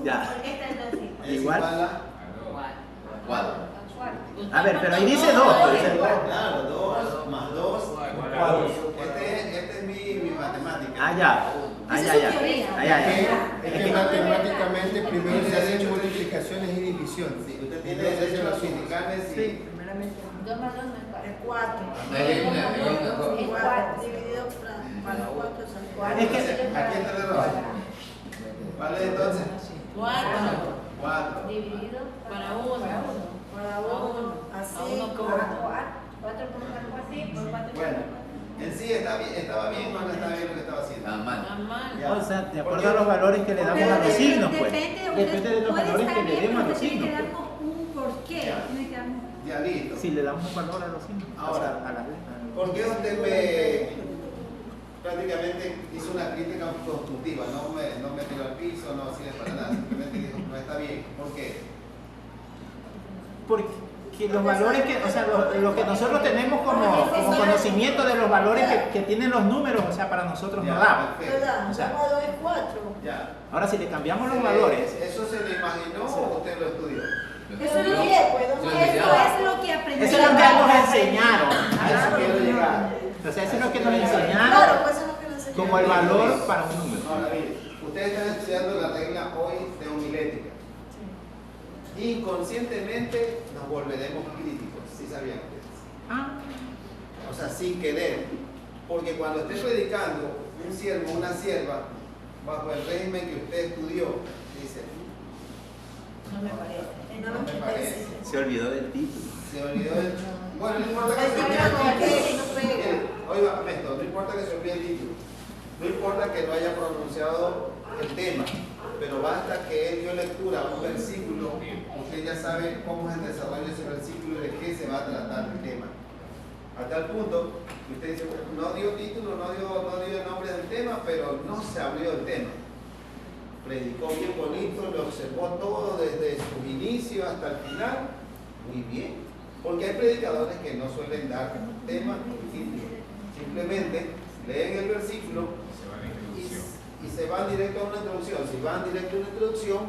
Ya. Porque esta es 2 igual. Igual. a 4. A ver, pero ahí dice 2. Claro, 2 más 2. 4. Este es mi matemática. Ah, ya. Ah, ya, ya. Ah, ya, ya. Es que matemáticamente primero se hacen multiplicaciones y división. Sí, usted tiene derecho a los sindicales y... Sí. 2 más 2 no es 4. 4. Es 4. Dividido para 4 son 4. Es que Aquí está el error. ¿Vale entonces? 4. 4. Dividido Para 1. Para 1. Así. 4 por 4 así, por 4. Bueno, en sí estaba bien o no estaba bien lo que estaba haciendo. Está mal. Ya. O sea, de acuerdo a los valores que le damos a los signos, pues. Depende de los valores que le demos a los signos. Tiene que darnos un porqué. Ya. Tiene que darnos. Ya listo. Si le damos un valor a los signos. Ahora, o sea, a las ¿por qué usted prácticamente hizo una crítica constructiva? No me tiró al piso, no sirve para nada. Simplemente dijo, no está bien. ¿Por qué? Porque los valores que, o sea, lo que nosotros tenemos como conocimiento de los valores que tienen los números, o sea, para nosotros no da. Perfecto. ¿Verdad? O sea, 2 más 2 es 4. Ya. Ahora, si le cambiamos los valores, ¿Eso se lo imaginó o usted lo estudió? Eso es lo que, eso es lo que aprendimos. eso es lo que nos enseñaron. A eso quiero llegar. O sea, eso es lo que nos Claro, enseñaron pues eso es lo que nos enseñaron. como el valor para un número. Ahora, mire, ustedes están estudiando la regla hoy de homilética. Inconscientemente nos volveremos críticos, ¿sí sabían ustedes? Ah, O sea, sin querer. Porque cuando esté predicando un siervo o una sierva bajo el régimen que usted estudió, dice, No me parece. No no me parece. se olvidó del título. Se olvidó del... Bueno, no importa que se olvide el título. Oiga, esto, no importa que se olvide el título. No importa que no haya pronunciado el tema, pero basta que él dio lectura a un versículo, usted ya sabe cómo es el desarrollo de ese versículo y de qué se va a tratar el tema. A tal punto que usted dice, bueno, no dio título, no dio el nombre del tema, pero no se abrió el tema. Predicó bien bonito, lo observó todo desde su inicio hasta el final, muy bien. Porque hay predicadores que no suelen dar tema y título. Simplemente leen el versículo y se van directo a una introducción. Si van directo a una introducción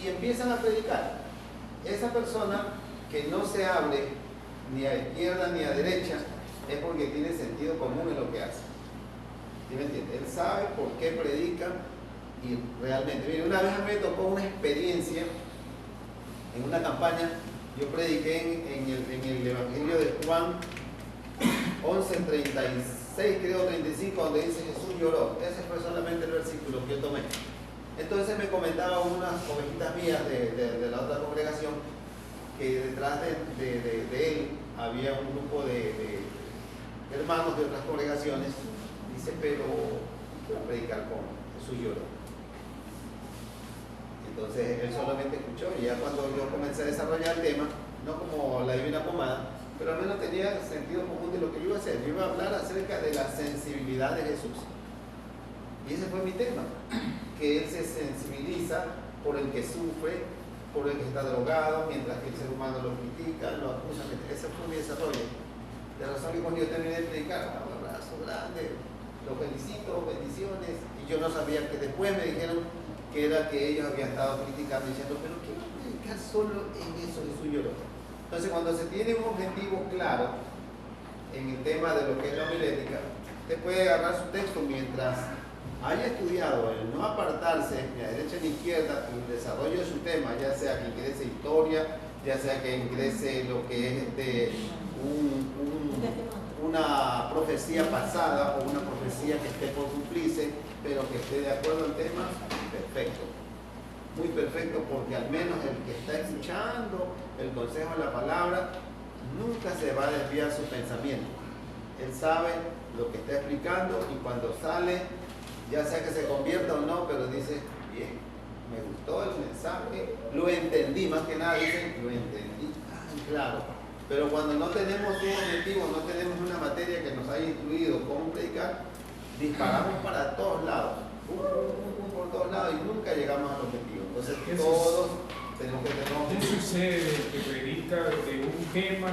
y empiezan a predicar, esa persona que no se abre ni a izquierda ni a derecha es porque tiene sentido común en lo que hace. ¿Sí me entiende? Él sabe por qué predica y realmente. Mire, una vez me tocó una experiencia en una campaña. Yo prediqué en el Evangelio de Juan 11:36, creo 35, donde dice Jesús lloró. Ese fue solamente el versículo que yo tomé. Entonces me comentaban unas ovejitas mías de la otra congregación que detrás de él había un grupo de hermanos de otras congregaciones. Dice, pero quiero predicar con Jesús lloró. Entonces él solamente escuchó y ya cuando yo comencé a desarrollar el tema, no como la divina pomada, pero al menos tenía sentido común de lo que yo iba a hacer. Yo iba a hablar acerca de la sensibilidad de Jesús. Y ese fue mi tema, que él se sensibiliza por el que sufre, por el que está drogado, mientras que el ser humano lo critica, lo acusa. Ese fue mi desarrollo. De razón que cuando yo terminé de predicar, un abrazo grande, los felicito, bendiciones. Y yo no sabía que después me dijeron que era que ellos habían estado criticando diciendo, pero ¿qué va a predicar solo en eso Jesús lloró? Entonces cuando se tiene un objetivo claro en el tema de lo que es la homilética, usted puede agarrar su texto mientras haya estudiado el no apartarse ni a derecha ni a izquierda en el desarrollo de su tema, ya sea que ingrese historia, ya sea que ingrese lo que es una profecía pasada o una profecía que esté por cumplirse, pero que esté de acuerdo al tema, perfecto. Muy perfecto, porque al menos el que está escuchando el consejo de la palabra nunca se va a desviar su pensamiento. Él sabe lo que está explicando y cuando sale, ya sea que se convierta o no, pero dice, bien, me gustó el mensaje, lo entendí, más que nada dice, lo entendí, claro. Pero cuando no tenemos un objetivo, no tenemos una materia que nos haya instruido cómo predicar, disparamos para todos lados, por todos lados y nunca llegamos al objetivo. Entonces todos tenemos que tener un ¿Qué objetivo. sucede que predica de un tema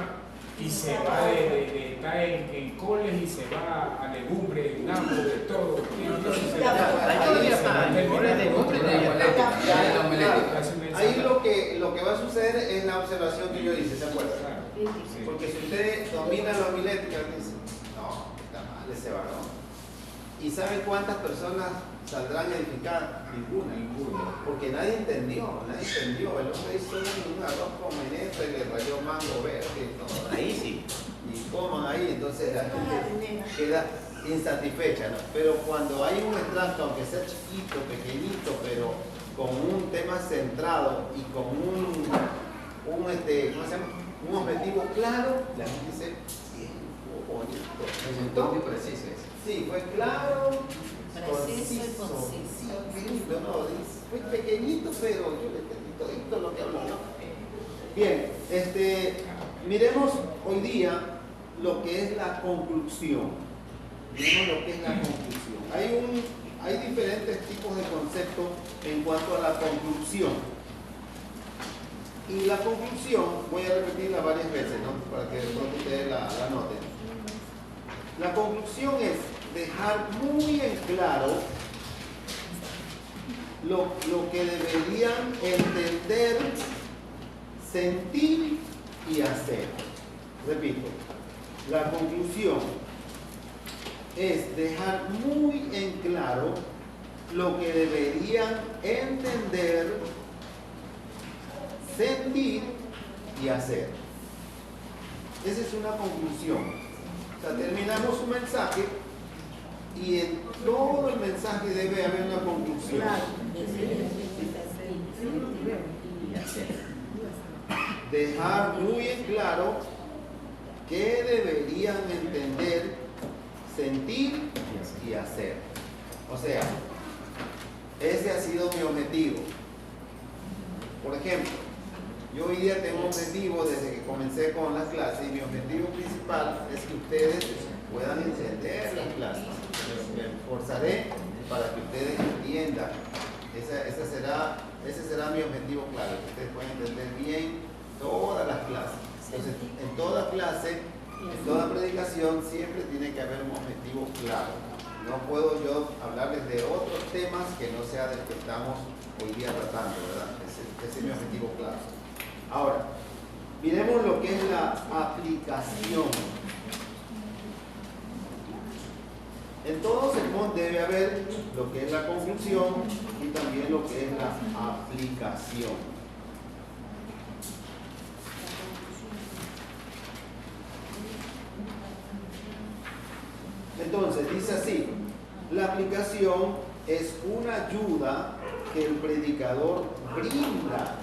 y se va de estar en coles y se va a legumbres, nabo, de todo? ¿Qué sucede? Ahí todavía está, en coles de legumbres todavía está. observación que yo hice, ¿se acuerdan? Claro. Sí. Porque si usted domina la homilética, dice, no, está mal ese varón. ¿Y sabe cuántas personas saldrán edificadas? Ninguna. Porque nadie entendió. El hombre hizo un arroz con menestra y le rayó mango verde y todo. Ahí sí. Y coman ahí, entonces la gente queda insatisfecha, ¿no? Pero cuando hay un extracto, aunque sea chiquito, pequeñito, pero con un tema centrado y con un ¿cómo se llama? Un objetivo claro, la gente dice, sí, bonito. Muy preciso es. Sí, fue claro, Preciso y conciso. conciso. Sí, qué lindo, ¿no? Fue pequeñito, pero yo le entendí todo lo que habló, ¿no? Bien, miremos hoy día lo que es la conclusión. Miremos lo que es la conclusión. Hay diferentes tipos de conceptos en cuanto a la conclusión. Y la conclusión, voy a repetirla varias veces, ¿no? Para que de pronto ustedes la noten. La conclusión es dejar muy en claro lo que deberían entender, sentir y hacer. Repito, la conclusión es dejar muy en claro lo que deberían entender, sentir y hacer. Esa es una conclusión. O sea, terminamos un mensaje y en todo el mensaje debe haber una conclusión. Dejar muy en claro qué deberían entender, sentir y hacer. O sea, ese ha sido mi objetivo. Por ejemplo, yo hoy día tengo un objetivo desde que comencé con las clases y mi objetivo principal es que ustedes puedan entender las clases. Me esforzaré para que ustedes entiendan. Ese será mi objetivo claro, que ustedes puedan entender bien todas las clases. Entonces, en toda clase, en toda predicación, siempre tiene que haber un objetivo claro. No puedo yo hablarles de otros temas que no sea del que estamos hoy día tratando, ¿verdad? Ese es mi objetivo claro. Ahora, miremos lo que es la aplicación. En todo sermón debe haber lo que es la conclusión y también lo que es la aplicación. Entonces, dice así, la aplicación es una ayuda que el predicador brinda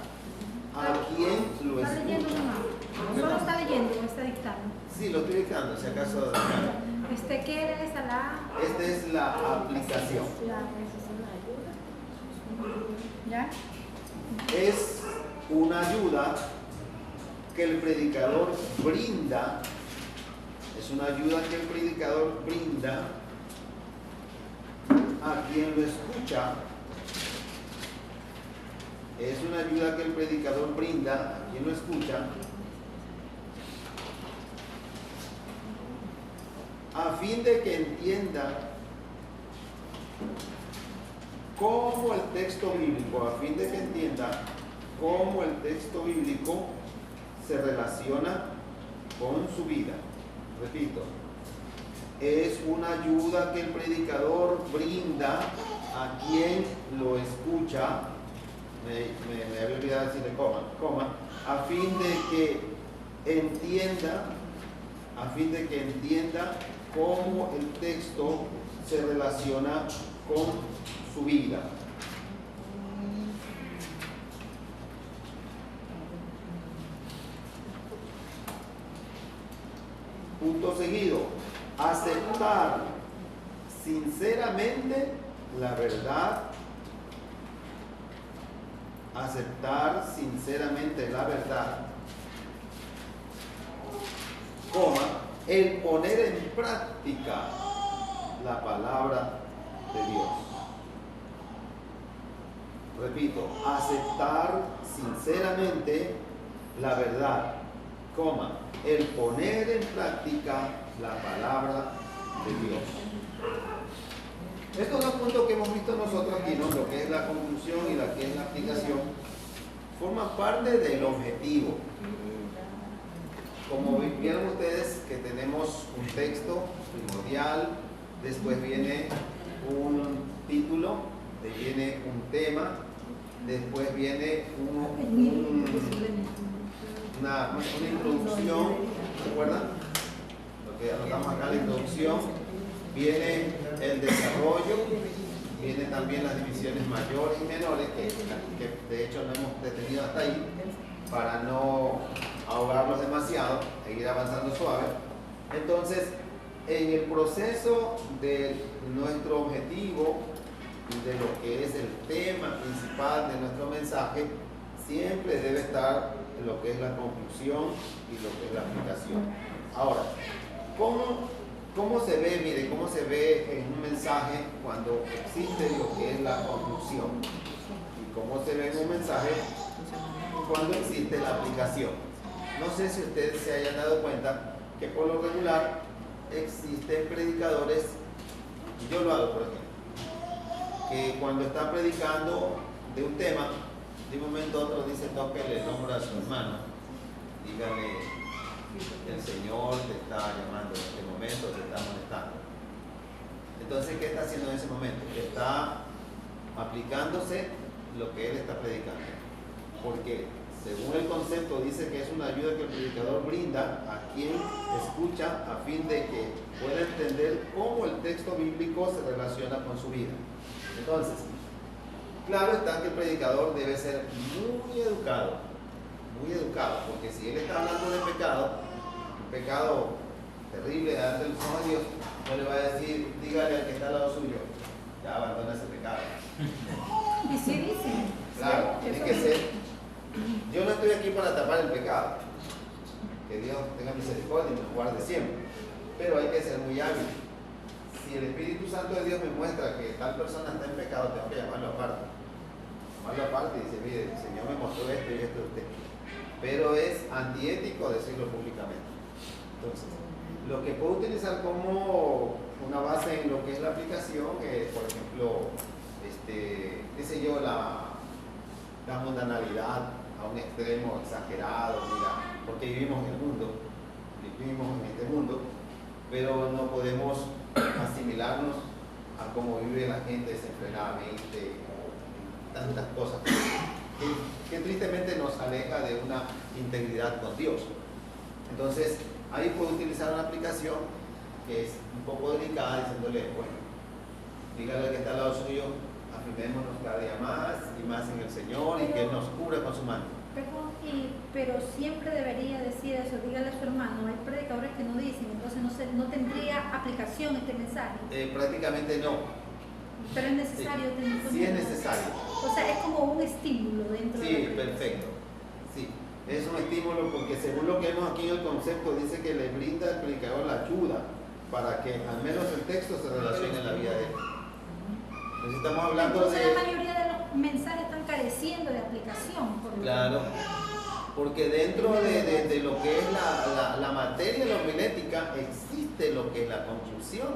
a quien lo ¿Está leyendo escucha. no? ¿Solo está leyendo o está dictando? Sí, lo estoy dictando, si acaso. ¿Qué era esa la? Esta es la aplicación. ¿Ya? Es una ayuda que el predicador brinda. Es una ayuda que el predicador brinda a quien lo escucha. Es una ayuda que el predicador brinda a quien lo escucha a fin de que entienda cómo el texto bíblico, se relaciona con su vida. Repito, es una ayuda que el predicador brinda a quien lo escucha. Me había olvidado decirle coma, a fin de que entienda cómo el texto se relaciona con su vida. Punto seguido, aceptar sinceramente la verdad. Aceptar sinceramente la verdad, el poner en práctica la palabra de Dios. Repito, aceptar sinceramente la verdad, el poner en práctica la palabra de Dios. Estos dos puntos que hemos visto nosotros aquí, ¿no? Lo que es la conclusión y la que es la aplicación, forman parte del objetivo. Como vieron ustedes que tenemos un texto primordial, después viene un título, viene un tema, después viene una introducción, ¿recuerdan? Lo que anotamos acá, la introducción, viene el desarrollo, vienen también las divisiones mayores y menores, que de hecho no hemos detenido hasta ahí, para no ahogarlos demasiado e ir avanzando suave. Entonces, en el proceso de nuestro objetivo y de lo que es el tema principal de nuestro mensaje, siempre debe estar lo que es la conclusión y lo que es la aplicación. Ahora, ¿cómo se ve? Mire, ¿cómo se ve en un mensaje cuando existe lo que es la conclusión? ¿Y cómo se ve en un mensaje cuando existe la aplicación? No sé si ustedes se hayan dado cuenta que por lo regular existen predicadores, y yo lo hago por ejemplo, que cuando está predicando de un tema, de un momento a otro dice: tóquele el hombro a su hermano, dígale, el Señor te está llamando en este momento, te está molestando. Entonces, ¿qué está haciendo en ese momento? Está aplicándose lo que él está predicando, porque según el concepto dice que es una ayuda que el predicador brinda a quien escucha a fin de que pueda entender cómo el texto bíblico se relaciona con su vida. Entonces, claro está que el predicador debe ser muy educado, porque si él está hablando de pecado, un pecado terrible delante de los ojos de Dios, no le va a decir: dígale al que está al lado suyo, ya abandona ese pecado. Y sí dicen. Claro, tiene que ser. Yo no estoy aquí para tapar el pecado, que Dios tenga misericordia y me guarde siempre, pero hay que ser muy hábil. Si el Espíritu Santo de Dios me muestra que tal persona está en pecado, tengo que llamarlo aparte y decir: mire, el Señor me mostró esto y esto de usted. Pero es antiético decirlo públicamente. Entonces, lo que puedo utilizar como una base en lo que es la aplicación es, por ejemplo, qué sé yo, la mundanalidad a un extremo exagerado, mira, porque vivimos en este mundo, pero no podemos asimilarnos a cómo vive la gente desenfrenadamente, tantas cosas que tristemente nos aleja de una integridad con Dios. Entonces, ahí puedo utilizar una aplicación que es un poco delicada, diciéndole: bueno, dígale al que está al lado suyo, afirmémonos cada día más y más en el Señor, y que Él nos cubra con su mano. Pero siempre debería decir eso, dígale a su hermano. Hay predicadores que no dicen, entonces no tendría aplicación este mensaje. Prácticamente no. Pero es necesario tener en cuenta. Sí, es necesario. O sea, es como un estímulo dentro de la Sí, predicación. perfecto. Sí, es un estímulo porque según lo que vemos aquí en el concepto dice que le brinda al predicador la ayuda para que al menos el texto se relacione en la vida de él. Entonces estamos hablando Entonces, de... la mayoría de los mensajes están careciendo de aplicación. Claro, porque dentro de lo que es la materia de la homilética existe lo que es la conclusión,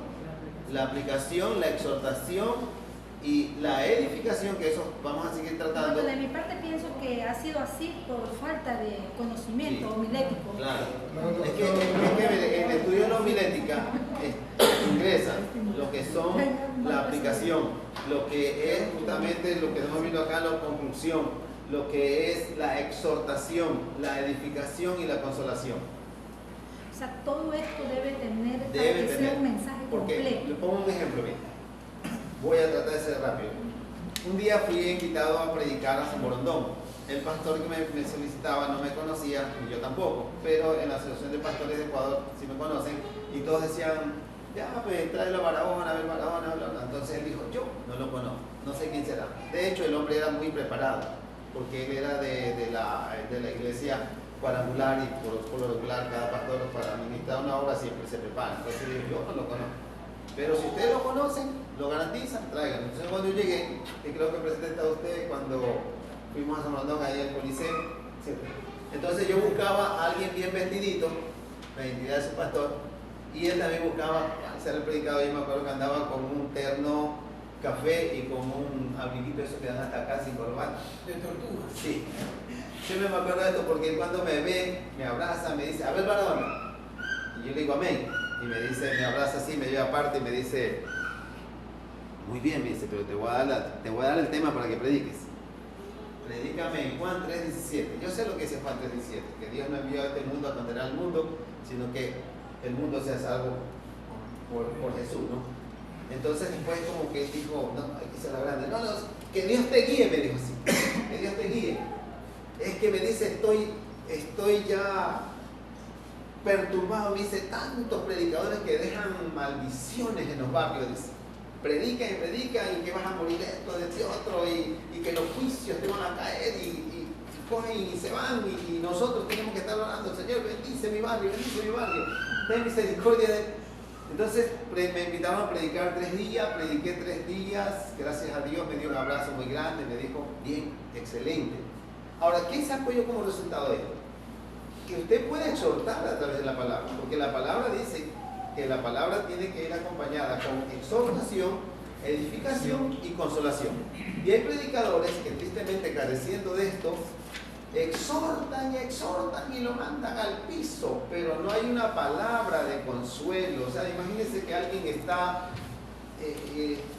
la aplicación, la exhortación y la edificación, que eso vamos a seguir tratando. Bueno, de mi parte pienso que ha sido así por falta de conocimiento homilético. Claro, es que en el estudio de la homilética ingresa lo que son la aplicación, lo que es justamente lo que estamos viendo acá, la conclusión, lo que es la exhortación, la edificación y la consolación. O sea, todo esto debe tener para que sea un mensaje porque, completo. le pongo un ejemplo bien. Voy a tratar de ser rápido. Un día fui invitado a predicar a San Borondón. El pastor que me solicitaba no me conocía, ni yo tampoco, pero en la Asociación de Pastores de Ecuador sí me conocen, y todos decían: ya, pues tráelo a Barahona, a ver Barahona, bla, bla. Entonces él dijo: yo no lo conozco, no sé quién será. De hecho, el hombre era muy preparado, porque él era de la iglesia cuadrangular, y por lo regular cada pastor para administrar una obra siempre se prepara. Entonces dijo: yo no lo conozco, pero si ustedes lo conocen, lo garantizan, traigan. Entonces cuando yo llegué, y creo que presenté a ustedes cuando fuimos a San Borondón, ahí al Coliseo, siempre. Entonces yo buscaba a alguien bien vestidito, la identidad de su pastor, y él también buscaba ser el predicador. Yo me acuerdo que andaba con un terno café y con un abriguito, eso que dan hasta acá sin corbata. De tortuga. Sí. Siempre me acuerdo de esto porque él cuando me ve, me abraza, me dice, a ver varón. Y yo le digo amén. Y me dice, me abraza así, me lleva aparte y me dice, muy bien, me dice, pero te voy a dar el tema para que prediques. Predícame en Juan 3:17. Yo sé lo que dice Juan 3:17, que Dios no envió a este mundo a condenar al mundo, sino que el mundo sea salvo por Jesús, ¿no? Entonces después como que dijo, no, hay que ser la grande. No, que Dios te guíe, me dijo así. Que Dios te guíe. Es que me dice, estoy ya perturbado. Me dice, tantos predicadores que dejan maldiciones en los barrios, dice. Predican y predican y que vas a morir esto, de este otro, y que los juicios te van a caer y cogen y se van y nosotros tenemos que estar orando, Señor, bendice mi barrio, ten misericordia de él. Entonces me invitaron a predicar 3 días, prediqué 3 días, gracias a Dios me dio un abrazo muy grande, me dijo, bien, excelente. Ahora, ¿qué saco yo como resultado de esto? Que usted puede exhortar a través de la palabra, porque la palabra dice que la palabra tiene que ir acompañada con exhortación, edificación y consolación. Y hay predicadores que tristemente careciendo de esto, exhortan y lo mandan al piso, pero no hay una palabra de consuelo. O sea, imagínense que alguien está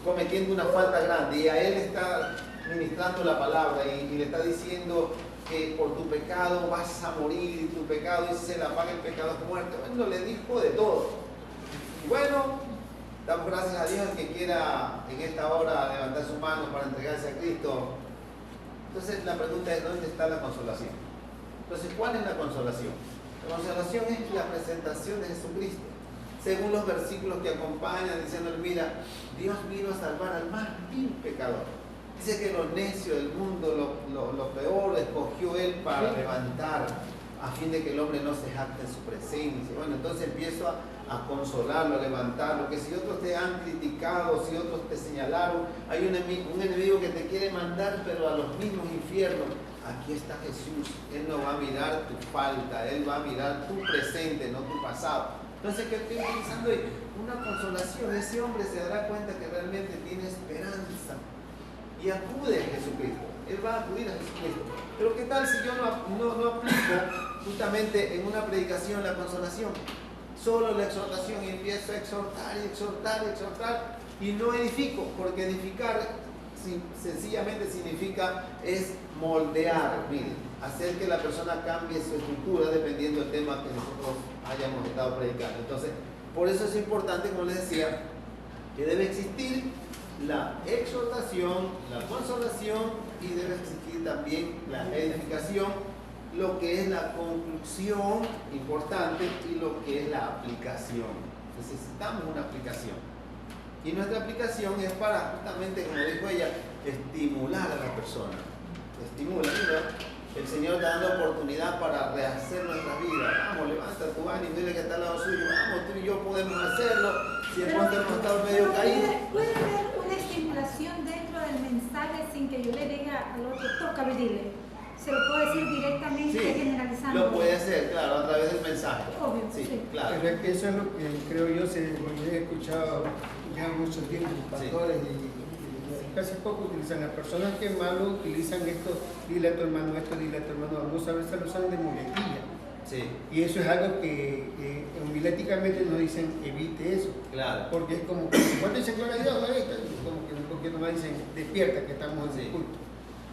cometiendo una falta grande y a él está ministrando la palabra y le está diciendo que por tu pecado vas a morir y tu pecado, y si se la paga el pecado es muerte. Bueno, le dijo de todo. Y bueno, damos gracias a Dios que quiera en esta hora levantar su mano para entregarse a Cristo. Entonces la pregunta es, ¿dónde está la consolación? Entonces, ¿cuál es la consolación? La consolación es la presentación de Jesucristo, según los versículos que acompañan, diciéndole, mira, Dios vino a salvar al más vil pecador. Dice que lo necio del mundo, lo peor, escogió Él para levantar, a fin de que el hombre no se jacte en su presencia. Bueno, entonces empiezo a consolarlo, a levantarlo, que si otros te han criticado, si otros te señalaron, hay un enemigo que te quiere mandar, pero a los mismos infiernos. Aquí está Jesús, Él no va a mirar tu falta, Él va a mirar tu presente, no tu pasado. Entonces, ¿qué estoy pensando hoy? Una consolación. Ese hombre se dará cuenta que realmente tiene esperanza y acude a Jesucristo. Él va a acudir a Jesucristo. Pero ¿qué tal si yo no aplico justamente en una predicación la consolación? Solo la exhortación, y empiezo a exhortar y no edifico, porque edificar sencillamente significa es moldear, miren, hacer que la persona cambie su estructura dependiendo del tema que nosotros hayamos estado predicando. Entonces, por eso es importante, como les decía, que debe existir la exhortación, la consolación y debe existir también la edificación, lo que es la conclusión importante y lo que es la aplicación. Necesitamos una aplicación. Y nuestra aplicación es para justamente, como dijo ella, estimular a la persona. Estimula, mira, el Señor está dando oportunidad para rehacer nuestra vida. Vamos, levanta tu ánimo, dile que está al lado suyo. Vamos, tú y yo podemos hacerlo. Si de pronto hemos estado medio caídos. ¿Puede haber una estimulación dentro del mensaje sin que yo le diga al otro, tócalo y dile? Se lo puedo decir directamente, Sí, generalizando. lo puede hacer, claro, a través del mensaje. Obvio, Sí, sí. claro. Pero es que eso es lo que creo yo, he escuchado ya muchos tiempos, pastores y casi poco utilizan a personas que más lo utilizan esto, dile a tu hermano esto, dile a tu hermano, algunos a veces lo usan de muletilla. Sí, Y eso es algo que homiléticamente nos dicen, evite eso. claro. Porque es como que cuando dicen gloria a Dios, como que un poquito más dicen, despierta que estamos en el culto.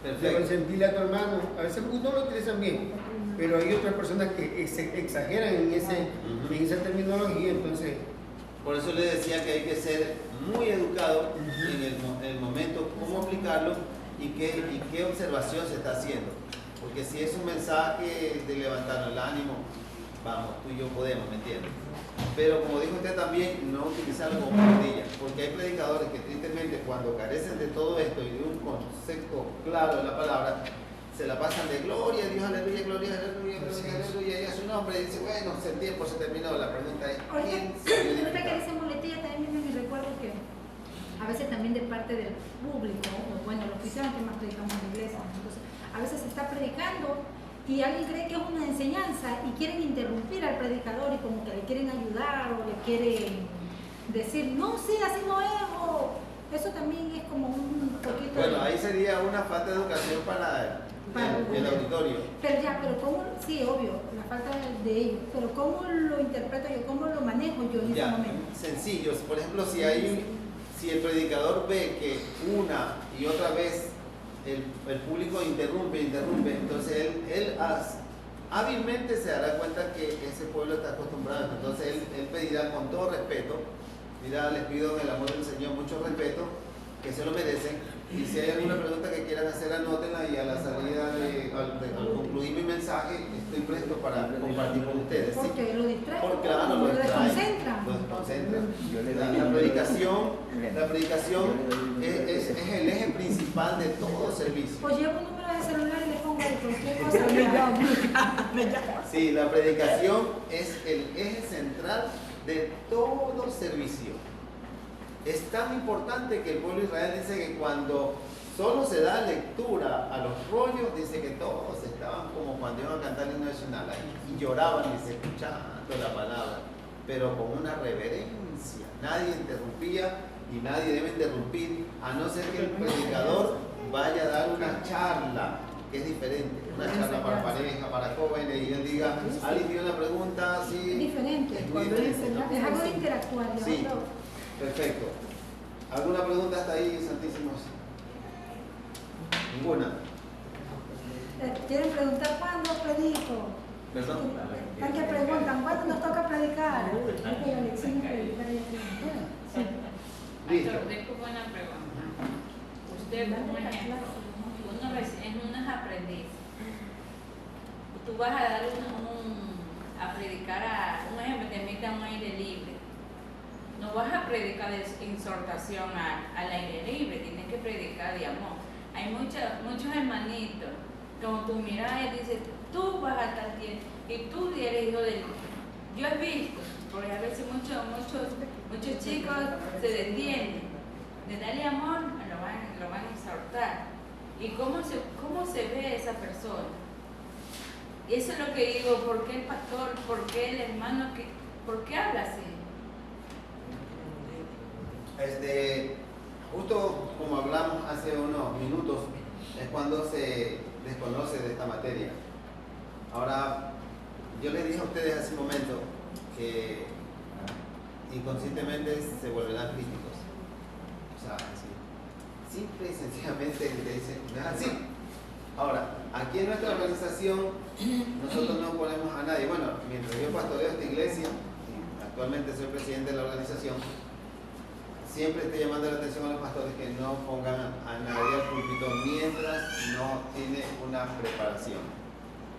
Luego Perfecto. dicen, dile a tu hermano, a veces no lo utilizan bien, pero hay otras personas que se exageran en esa terminología, entonces... Por eso le decía que hay que ser muy educado en el momento, cómo aplicarlo y qué observación se está haciendo. Porque si es un mensaje de levantar el ánimo, vamos, tú y yo podemos, ¿me entiendes? Pero como dijo usted también, no utilizarlo como muletilla, porque hay predicadores que tristemente cuando carecen de todo esto y de un concepto claro de la palabra, se la pasan de gloria a Dios, aleluya, gloria, aleluya, gloria, aleluya, y a su nombre, y dice, bueno, el tiempo se terminó, la pregunta es, ¿quién se Ahorita que dice muletilla, también me recuerdo que a veces también de parte del público, o bueno, los cristianos que más predicamos en la iglesia, entonces a veces se está predicando y alguien cree que es una enseñanza y quieren interrumpir al predicador y como que le quieren ayudar o le quieren decir, no, sí, así no es, o eso también es como un poquito... Bueno, ahí sería una falta de educación para el el auditorio. Pero ya, pero ¿cómo? Sí, obvio, la falta de ellos, pero ¿cómo lo interpreto yo? ¿Cómo lo manejo yo en ese Ya, momento? sencillo. Por ejemplo, si el predicador ve que una y otra vez el público interrumpe, entonces él hábilmente se dará cuenta que ese pueblo está acostumbrado. Entonces él pedirá con todo respeto, dirá, les pido en el amor del Señor mucho respeto, que se lo merecen. Y si hay alguna pregunta que quieran hacer, anótenla, y a la salida al concluir mi mensaje, estoy presto para compartir con ustedes. ¿Sí? Porque lo distrae, Porque claro, lo desconcentra. La predicación es el eje principal de todo servicio. Pues llevo un número de celular y le pongo ahí cualquier cosa. Sí, la predicación es el eje central de todo servicio. Es tan importante que el pueblo de Israel dice que cuando solo se da lectura a los rollos, dice que todos estaban como cuando iban a cantar el himno nacional y lloraban, dice, escuchando la palabra, pero con una reverencia. Nadie interrumpía y nadie debe interrumpir, a no ser que el predicador vaya a dar una charla, que es diferente, una charla para pareja, para jóvenes, y él diga, alguien tiene una pregunta, sí. Es diferente. Es muy diferente, ¿no? Es algo de interactuar. ¿no? Sí. Perfecto. ¿Alguna pregunta hasta ahí, Santísimos? Ninguna. ¿Quieren preguntar cuándo predico? ¿Perdón? Están que preguntan, ¿cuándo nos toca predicar? Listo. Pastor, buena pregunta. Usted, como ejemplo, uno es unos aprendiz. Tú vas a dar a predicar un ejemplo, te invitan a un aire libre. No vas a predicar de exhortación al aire libre, tienes que predicar de amor. Hay muchos hermanitos, como tú miras y dices, tú vas a estar bien, y tú eres hijo de Dios. Yo he visto, porque a veces muchos chicos se detienen, de darle amor, lo van a exhortar. ¿Y cómo se ve esa persona? Y eso es lo que digo, ¿por qué el pastor, por qué el hermano, por qué habla así? Justo como hablamos hace unos minutos, es cuando se desconoce de esta materia. Ahora, yo les dije a ustedes hace un momento que inconscientemente se volverán críticos. O sea, simple y sencillamente te dicen, no es así. Ahora, aquí en nuestra organización, nosotros no ponemos a nadie. Bueno, mientras yo pastoreo esta iglesia, y actualmente soy presidente de la organización, siempre estoy llamando la atención a los pastores que no pongan a nadie al púlpito mientras no tiene una preparación.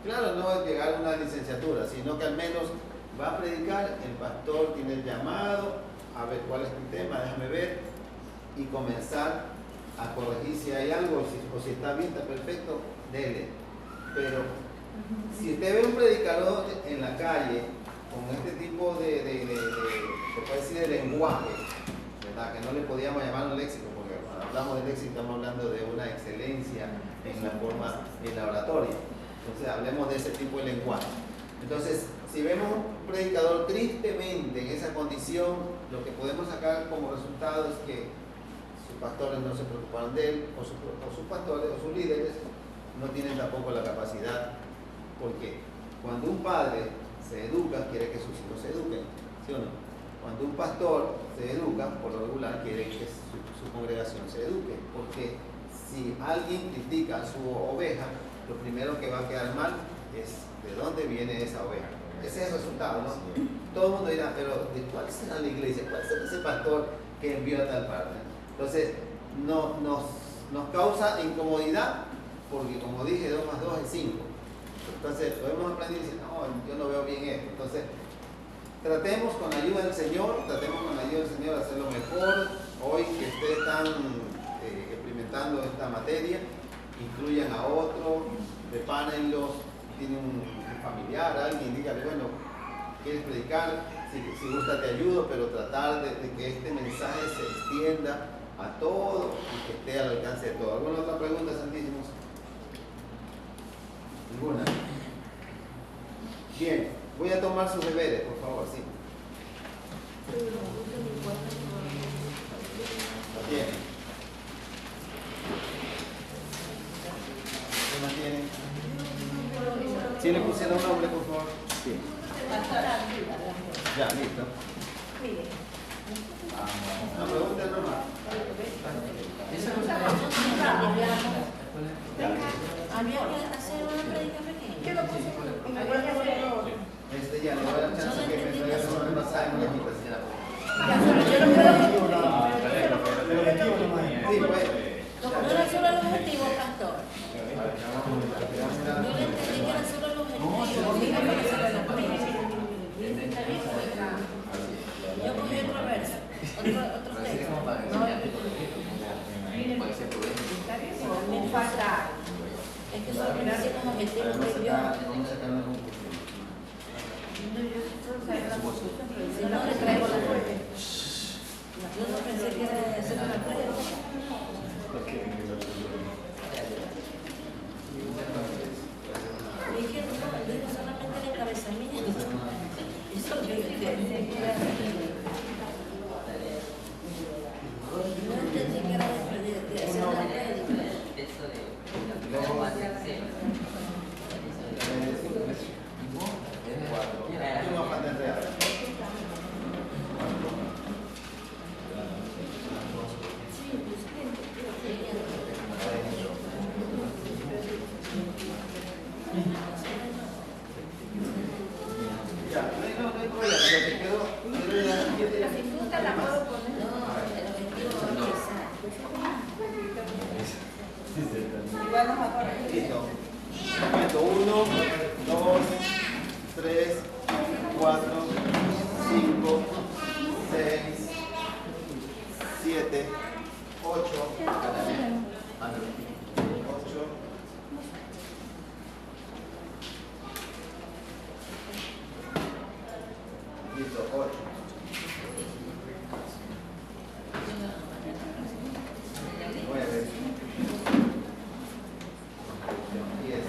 Claro, no es llegar a una licenciatura, sino que al menos va a predicar, el pastor tiene el llamado, a ver cuál es tu tema, déjame ver, y comenzar a corregir si hay algo, o si está bien, está perfecto, dele. Pero si usted ve un predicador en la calle con este tipo se puede decir, de lenguaje, que no le podíamos llamar un léxico, porque cuando hablamos de léxico estamos hablando de una excelencia en la forma, en la oratoria. Entonces hablemos de ese tipo de lenguaje. Entonces, si vemos un predicador tristemente en esa condición, lo que podemos sacar como resultado es que sus pastores no se preocuparon de él, o sus pastores o sus líderes no tienen tampoco la capacidad, porque cuando un padre se educa, quiere que sus hijos se eduquen, ¿sí o no? Cuando un pastor se educa, por lo regular quiere que su congregación se eduque, porque si alguien critica a su oveja, lo primero que va a quedar mal es de dónde viene esa oveja. Ese es el resultado, ¿no? Todo el mundo dirá, pero ¿de cuál será la iglesia? ¿Cuál será ese pastor que envió a tal parte? Entonces, nos causa incomodidad, porque como dije, 2 más 2 es 5. Entonces, lo hemos aprendido y dicen, no, yo no veo bien esto. Entonces, tratemos con la ayuda del Señor, hacerlo mejor. Hoy que ustedes están experimentando esta materia, incluyan a otro, prepárenlos, tienen un familiar, alguien, dígale, bueno, quieres predicar, si gusta te ayudo, pero tratar de que este mensaje se extienda a todo y que esté al alcance de todo. ¿Alguna otra pregunta, Santísimos? ¿Ninguna? Bien, voy a tomar sus deberes, por favor, sí. ¿Lo tienen? ¿Qué más tienen? Si le pusieron nombre, por favor. Sí. Ya, listo. Una pregunta normal. Había que hacer una predica pequeña. Ya, le voy a dar chance que me traiga su mensaje en la quita. Sí, pues. No era solo el objetivo, pastor. Yo le entendí que era solo el objetivo. Dígame que solo el objetivo. Yo cogí otro verso, otro texto. Me falta. Es que solo me hacen los objetivos que Dios. Si no le traigo la muerte. Yo no pensé que era de hacer una prueba. Y que no digo solamente el encabezamiento. Eso es lo que yo entendí. No entendí que era de hacer una prueba. Listo. Cuento 1, 2, 3, 4, 5, 6, 7, 8, 8. Listo, 8. 9. 10.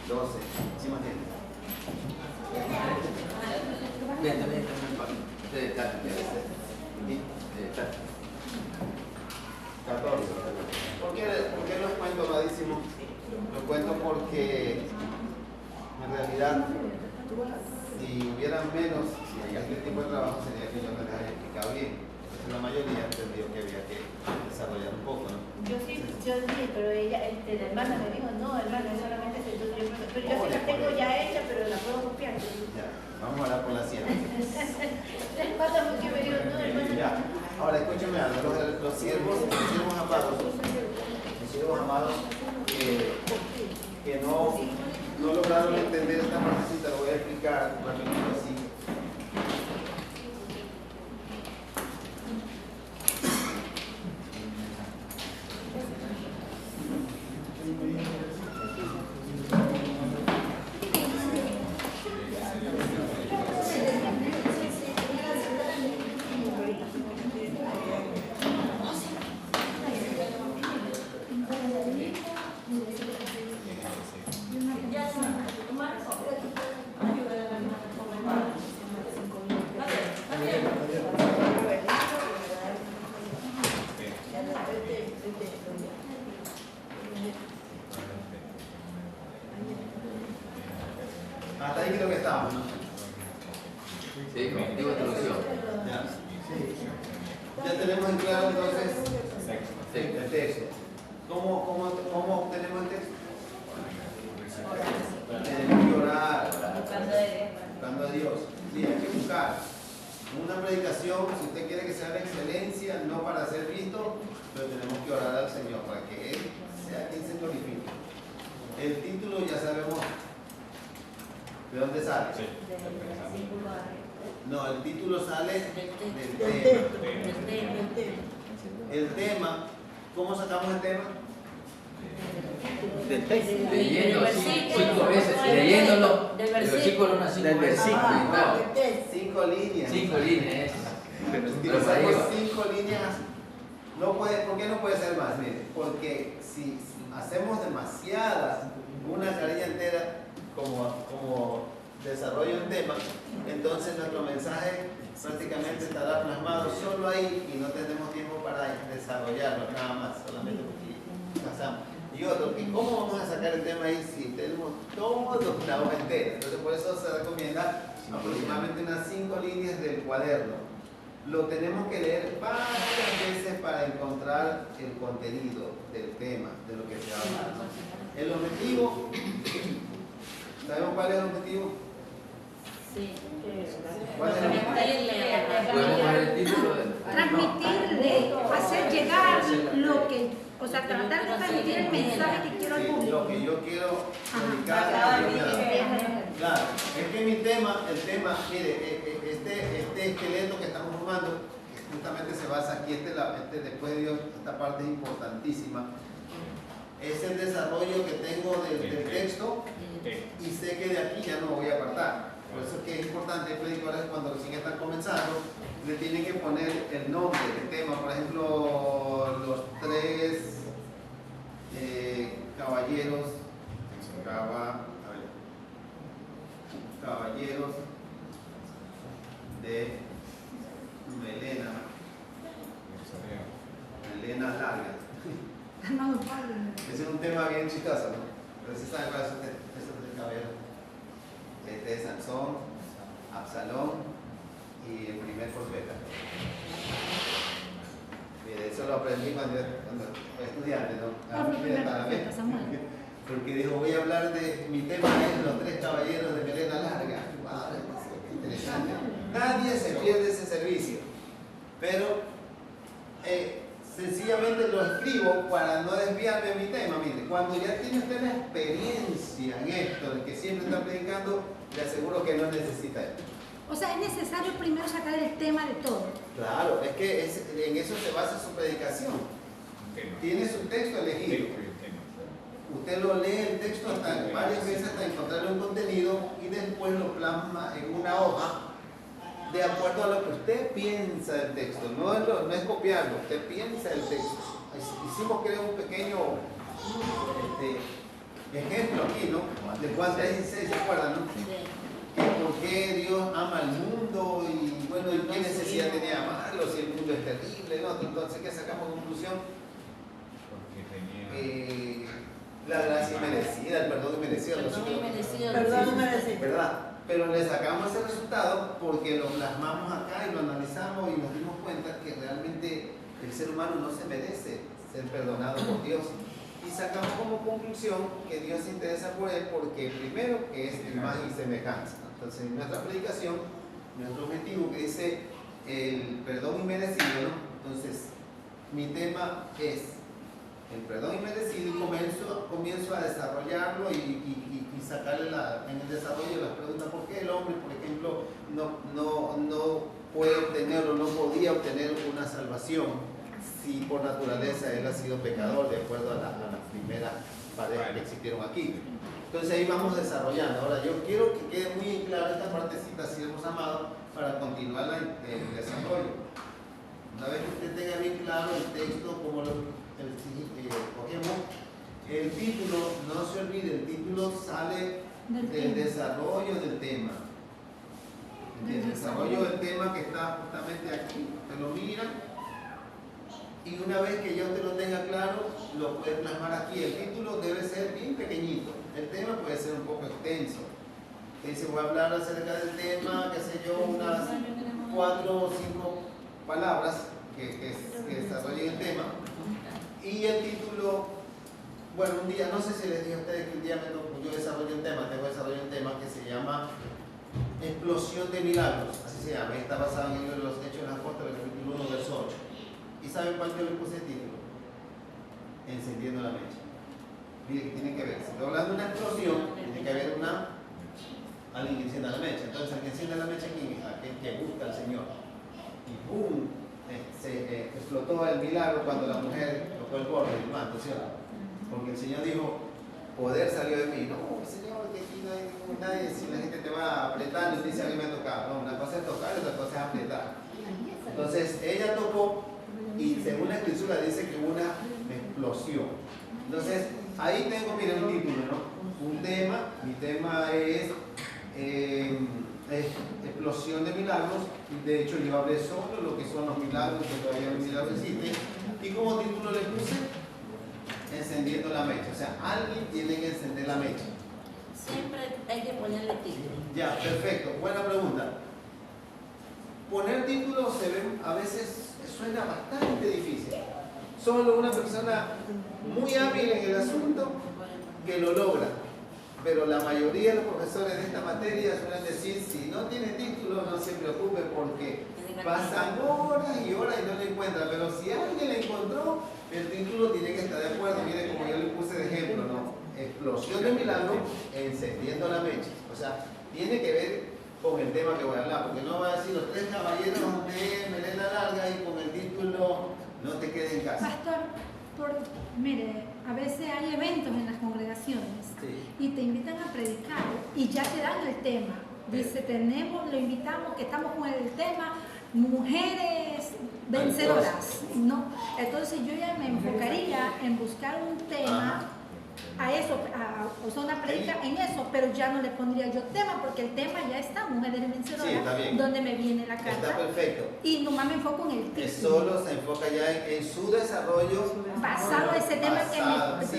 12. ¿Sí más tiene? Bien, también de 14. ¿Por qué los cuento radísimo? Los cuento porque en realidad si hubieran menos, si hay este tipo de trabajo sería que yo no les haya explicado bien. Entonces la mayoría entendió que había que desarrollar un poco, ¿no? Yo sí, pero ella, la hermana me dijo, no, hermana, solamente se pero yo sí la tengo ya hecha, pero la puedo copiar. Ya, vamos a hablar por la ciencia. La hermana porque me dijo, no, hermana. Ya, ahora escúcheme algo, los siervos amados que no lograron entender esta partecita, lo voy a explicar rapidito así. Hasta ahí creo que estamos, ¿no? Sí, objetivo de introducción. Ya tenemos en claro entonces el texto. ¿Cómo obtenemos el texto? Tenemos que orar, buscando a Dios. Sí, hay que buscar. Una predicación, si usted quiere que sea de excelencia, no para ser visto, pero tenemos que orar al Señor para que Él sea quien se glorifique. El título ya sabemos de dónde sale. No, el título sale del tema. El tema, ¿cómo sacamos el tema? Del texto. Leyendo 5 veces, leyéndolo, el versículo unas 5 veces. Claro. 5 líneas. 5 líneas. Si usamos 5 líneas, no puede, ¿por qué no puede ser más? Mire, porque si hacemos demasiadas, una carilla entera como desarrollo un tema, entonces nuestro mensaje prácticamente estará plasmado solo ahí y no tenemos tiempo para desarrollarlo, nada más, solamente porque pasamos. Y otro, ¿y cómo vamos a sacar el tema ahí si tenemos todo la hoja entera? Entonces por eso se recomienda aproximadamente unas 5 líneas del cuaderno. Lo tenemos que leer varias veces para encontrar el contenido del tema, de lo que se habla. El objetivo, ¿sabemos cuál es el objetivo? Sí. ¿Cuál es el objetivo? Podemos poner el título de... Transmitirle, hacer llegar lo que, o sea, tratar de transmitir el mensaje que quiero al público. Lo que yo quiero dedicar. Claro, es que mi tema, el tema, mire, este esqueleto que estamos formando, que justamente se basa aquí, después de Dios, esta parte es importantísima, es el desarrollo que tengo del texto y sé que de aquí ya no me voy a apartar. Por eso es que es importante, predicadores, cuando recién están comenzando, le tienen que poner el nombre del tema, por ejemplo, los 3 caballeros, caballeros de melena larga. Ese es un tema bien chistoso, ¿no? Pero si saben cuál es esos 3 caballeros. Este es Sansón, Absalón y el primer profeta. Mire, eso lo aprendí cuando fui estudiante, ¿no? Porque dijo, voy a hablar de, mi tema es los 3 caballeros de melena larga. Wow, interesante. Nadie se pierde ese servicio, pero sencillamente lo escribo para no desviarme de mi tema. Mire, cuando ya tiene usted la experiencia en esto, de que siempre está predicando, le aseguro que no necesita esto. O sea, es necesario primero sacar el tema de todo. Claro, es que en eso se basa su predicación. Tiene su texto elegido. Usted lo lee el texto varias veces hasta encontrarle un contenido y después lo plasma en una hoja de acuerdo a lo que usted piensa del texto. No es copiarlo, usted piensa el texto. Hicimos, creo, un pequeño ejemplo aquí, ¿no? De Juan 3:16, ¿se acuerdan, no? Que por qué Dios ama al mundo y bueno, ¿y qué necesidad tenía de amarlo si el mundo es terrible, ¿no? Entonces, ¿qué sacamos de conclusión? La gracia inmerecida, el perdón inmerecido. Perdón inmerecido. ¿Verdad? Pero le sacamos ese resultado porque lo plasmamos acá y lo analizamos y nos dimos cuenta que realmente el ser humano no se merece ser perdonado por Dios. Y sacamos como conclusión que Dios se interesa por él porque primero que es imagen y semejanza. Entonces en nuestra predicación, nuestro objetivo que dice el perdón inmerecido, ¿no? Entonces mi tema es el perdón inmerecido y comienzo a desarrollarlo y sacarle en el desarrollo las preguntas. ¿Por qué el hombre, por ejemplo, no puede obtener o no podía obtener una salvación si por naturaleza él ha sido pecador de acuerdo a las primeras parejas que existieron aquí? Entonces ahí vamos desarrollando. Ahora yo quiero que quede muy clara esta partecita, siervos amados, para continuar el desarrollo. Una vez que usted tenga bien claro el texto, como cogemos, el título, no se olvide, el título sale del desarrollo del tema. Del desarrollo del tema que está justamente aquí. Usted lo mira y una vez que ya usted lo tenga claro, lo puede plasmar aquí. El título debe ser bien pequeñito. El tema puede ser un poco extenso. Se voy a hablar acerca del tema, qué sé yo, unas 4 o 5 palabras que desarrollen el tema. Y el título, bueno, un día, no sé si les dije a ustedes que un día yo desarrollé un tema, un tema que se llama Explosión de Milagros, así se llama, está basado en el libro de los Hechos de los Apóstoles, capítulo 1, verso 8. ¿Y saben cuál yo le puse el título? Encendiendo la mecha. Miren que tiene que ver, si estoy hablando de una explosión, tiene que haber alguien que encienda la mecha. Entonces, el que enciende la mecha, ¿quién es? Aquel que busca al Señor. Y ¡boom! Se explotó el milagro cuando la mujer tocó el borde del manto, ¿cierto? Porque el Señor dijo, poder salió de mí. No, Señor, que aquí no hay nadie, si la gente te va apretando y dice a mí me ha tocado. No, una cosa es tocar y otra cosa es apretar. Entonces ella tocó y según la escritura dice que hubo una explosión. Entonces ahí tengo, miren, un título, ¿no? Un tema, mi tema es explosión de milagros. Y de hecho yo hablé sobre lo que son los milagros, que todavía los milagros existen. Y como título le puse, encendiendo la mecha. O sea, alguien tiene que encender la mecha. Siempre hay que ponerle título. Ya, perfecto. Buena pregunta. Poner títulos se ve, a veces suena bastante difícil. Solo una persona muy hábil en el asunto que lo logra. Pero la mayoría de los profesores de esta materia suelen decir, si no tiene título no se preocupe porque pasan horas y horas y no lo encuentra. Pero si alguien le encontró, el título tiene que estar de acuerdo. Mire, como yo le puse de ejemplo, ¿no? Explosión de milagro, encendiendo la mecha. O sea, tiene que ver con el tema que voy a hablar, porque no va a decir los 3 caballeros de melena larga y con el título no te quedes en casa. Pastor, mire, a veces hay eventos en las congregaciones y te invitan a predicar y ya te dan el tema. Dice, lo invitamos, que estamos con el tema mujeres vencedoras, ¿no? Entonces yo ya me enfocaría en buscar un tema a eso, o sea, una predica en eso, pero ya no le pondría yo tema, porque el tema ya está, mujeres vencedoras, donde me viene la carta. Está perfecto. Y nomás me enfoco en el título. Solo se enfoca ya en su desarrollo. Basado en ese tema que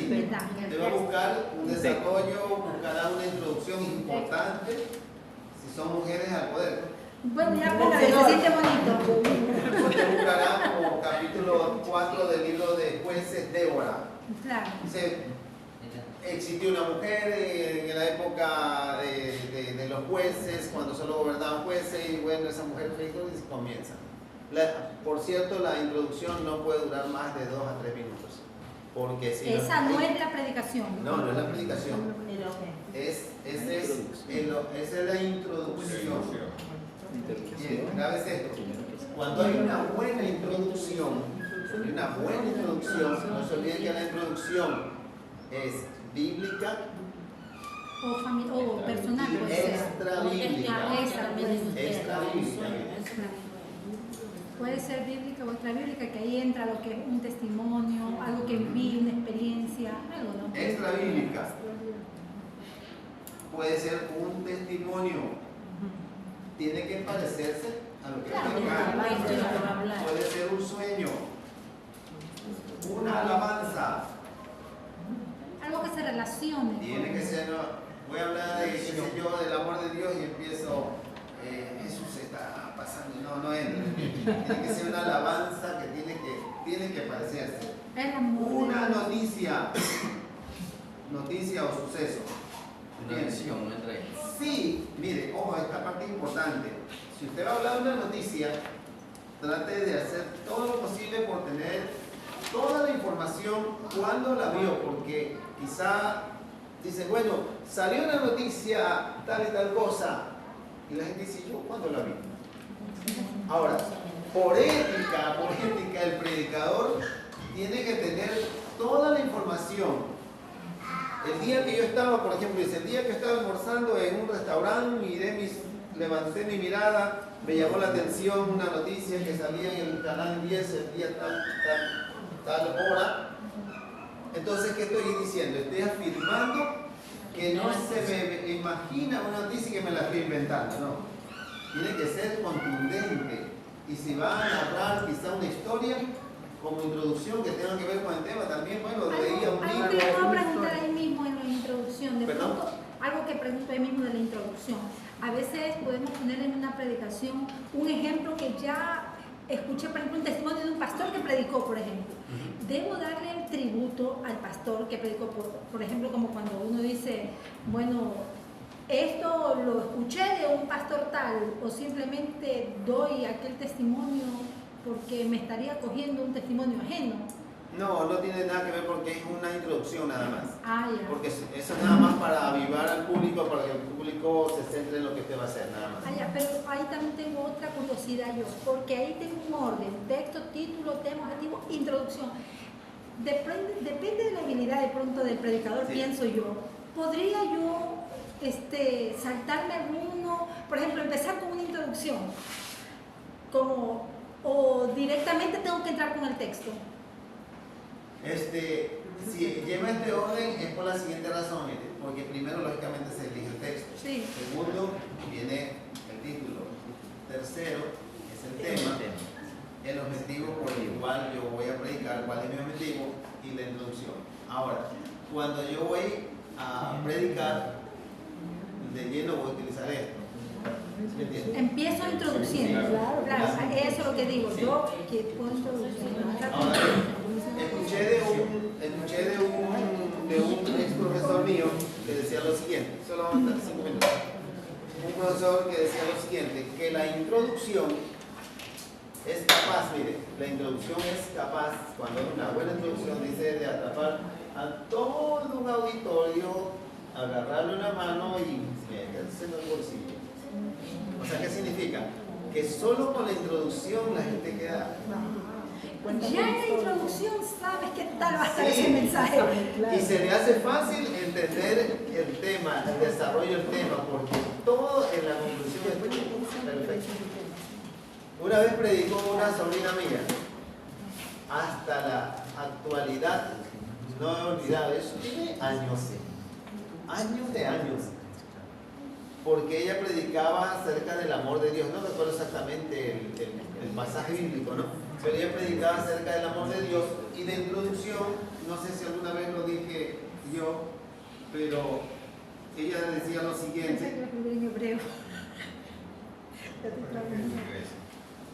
me da. Debe buscar un desarrollo, buscará una introducción importante, si son mujeres al poder. Bueno, ya para que se siente bonito. Usted buscará como capítulo 4 del libro de Jueces, Débora. Claro. Existió una mujer en la época de los jueces, cuando solo gobernaban jueces, y bueno, esa mujer fue y comienza. Por cierto, la introducción no puede durar más de 2 a 3 minutos. Porque si esa no es la predicación. No, no es la predicación. Esa es la introducción. Bien, grabes esto. Cuando hay una buena introducción, no se olviden que la introducción es bíblica o personal, puede ser. Extra bíblica. Puede ser bíblica o extra bíblica, que ahí entra lo que es un testimonio, algo que viví, una experiencia, algo, ¿no? Extra bíblica. Puede ser un testimonio. Tiene que parecerse a lo que puede ser un sueño, una alabanza. Algo que se relacione. Tiene que ser, voy a hablar de, qué sé yo, del amor de Dios y empiezo, Jesús está pasando, no entra. Tiene que ser una alabanza que tiene que parecerse. Una noticia o suceso. Una visión, no entra ahí. Sí, mire, ojo, esta parte es importante. Si usted va a hablar de una noticia, trate de hacer todo lo posible por tener toda la información cuando la vio, porque quizá dice, bueno, salió una noticia tal y tal cosa, y la gente dice, ¿yo cuándo la vi? Ahora, por ética, el predicador tiene que tener toda la información. El día que yo estaba, por ejemplo, dice, el día que estaba almorzando en un restaurante, levanté mi mirada, me llamó la atención una noticia que salía en el canal 10 el día tal hora. Entonces, ¿qué estoy diciendo? Estoy afirmando que no se me imagina una noticia que me la estoy inventando, no. Tiene que ser contundente. Y si va a narrar quizá una historia, como introducción que tenga que ver con el tema también, bueno, leía un libro. Algo que le puedo preguntar ahí mismo en la introducción, de ¿Perdón? pronto, algo que pregunto ahí mismo de la introducción. A veces podemos poner en una predicación un ejemplo que ya escuché, por ejemplo, un testimonio de un pastor que predicó, por ejemplo. Debo darle el tributo al pastor que predicó, por ejemplo, como cuando uno dice, bueno, esto lo escuché de un pastor tal, o simplemente doy aquel testimonio porque me estaría cogiendo un testimonio ajeno. No, no tiene nada que ver porque es una introducción nada más. Ah, ya. Porque eso es nada más para avivar al público, para que el público se centre en lo que usted va a hacer, nada más. Ah, ya, pero ahí también tengo otra curiosidad yo, porque ahí tengo un orden, texto, título, tema, objetivo, introducción. Depende de la habilidad de pronto del predicador, sí. Pienso yo. ¿Podría yo saltarme alguno, por ejemplo, empezar con una introducción? O directamente tengo que entrar con el texto. Si lleva este orden es por la siguiente razón, porque primero lógicamente se elige el texto. Sí. Segundo viene el título. tercero es el tema, el objetivo por el cual yo voy a predicar, cuál es mi objetivo y la introducción. Ahora, cuando yo voy a predicar, de lleno voy a utilizar esto. ¿Me entiendes? Empiezo introduciendo. Claro, eso es lo que digo. Yo que puedo introducir. Ahora, escuché de un ex profesor mío que decía lo siguiente, solo vamos a estar 5 minutos. Un profesor que decía lo siguiente, que la introducción es capaz, mire, la introducción es capaz, cuando es una buena introducción, dice, de atrapar a todo un auditorio, agarrarle una mano y meterse en el bolsillo. O sea, ¿qué significa? Que solo con la introducción la gente queda... Ya en la introducción sabes qué tal va a estar ese mensaje. Y se le hace fácil entender el tema, el desarrollo del tema, porque todo en la conclusión es perfecto. Una vez predicó una sobrina mía, hasta la actualidad, no he olvidado, eso tiene años de años, porque ella predicaba acerca del amor de Dios, no recuerdo exactamente el pasaje bíblico, ¿no? Pero ella predicaba acerca del amor de Dios y de introducción, no sé si alguna vez lo dije yo, pero ella decía lo siguiente,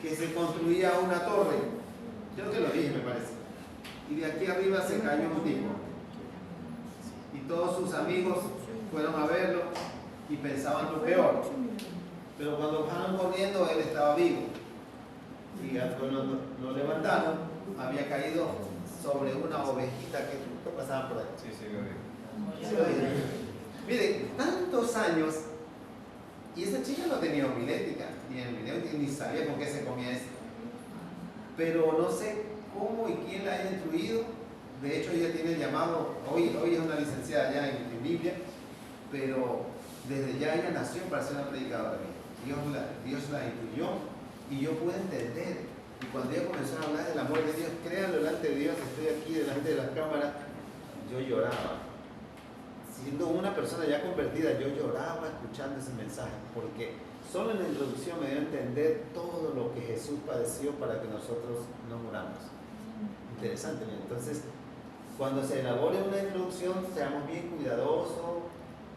que se construía una torre, yo te lo dije me parece, y de aquí arriba se cayó un tipo, y todos sus amigos fueron a verlo y pensaban lo peor, pero cuando bajaron corriendo él estaba vivo. Y cuando lo levantaron, había caído sobre una ovejita que pasaba por ahí. Sí, lo vi. Mire, tantos años, y esa chica no tenía homilética, ni en el video ni sabía con qué se comía eso. Pero no sé cómo y quién la haya instruido. De hecho, ella tiene el llamado, hoy es una licenciada ya en Biblia, pero desde ya ella nació para ser una predicadora. Dios la instruyó. Y yo pude entender, y cuando ella comenzó a hablar del amor de Dios, créanlo, delante de Dios, estoy aquí delante de las cámaras, yo lloraba. Siendo una persona ya convertida, yo lloraba escuchando ese mensaje, porque solo en la introducción me dio a entender todo lo que Jesús padeció para que nosotros no muramos. Interesante, ¿no? Entonces, cuando se elabore una introducción, seamos bien cuidadosos,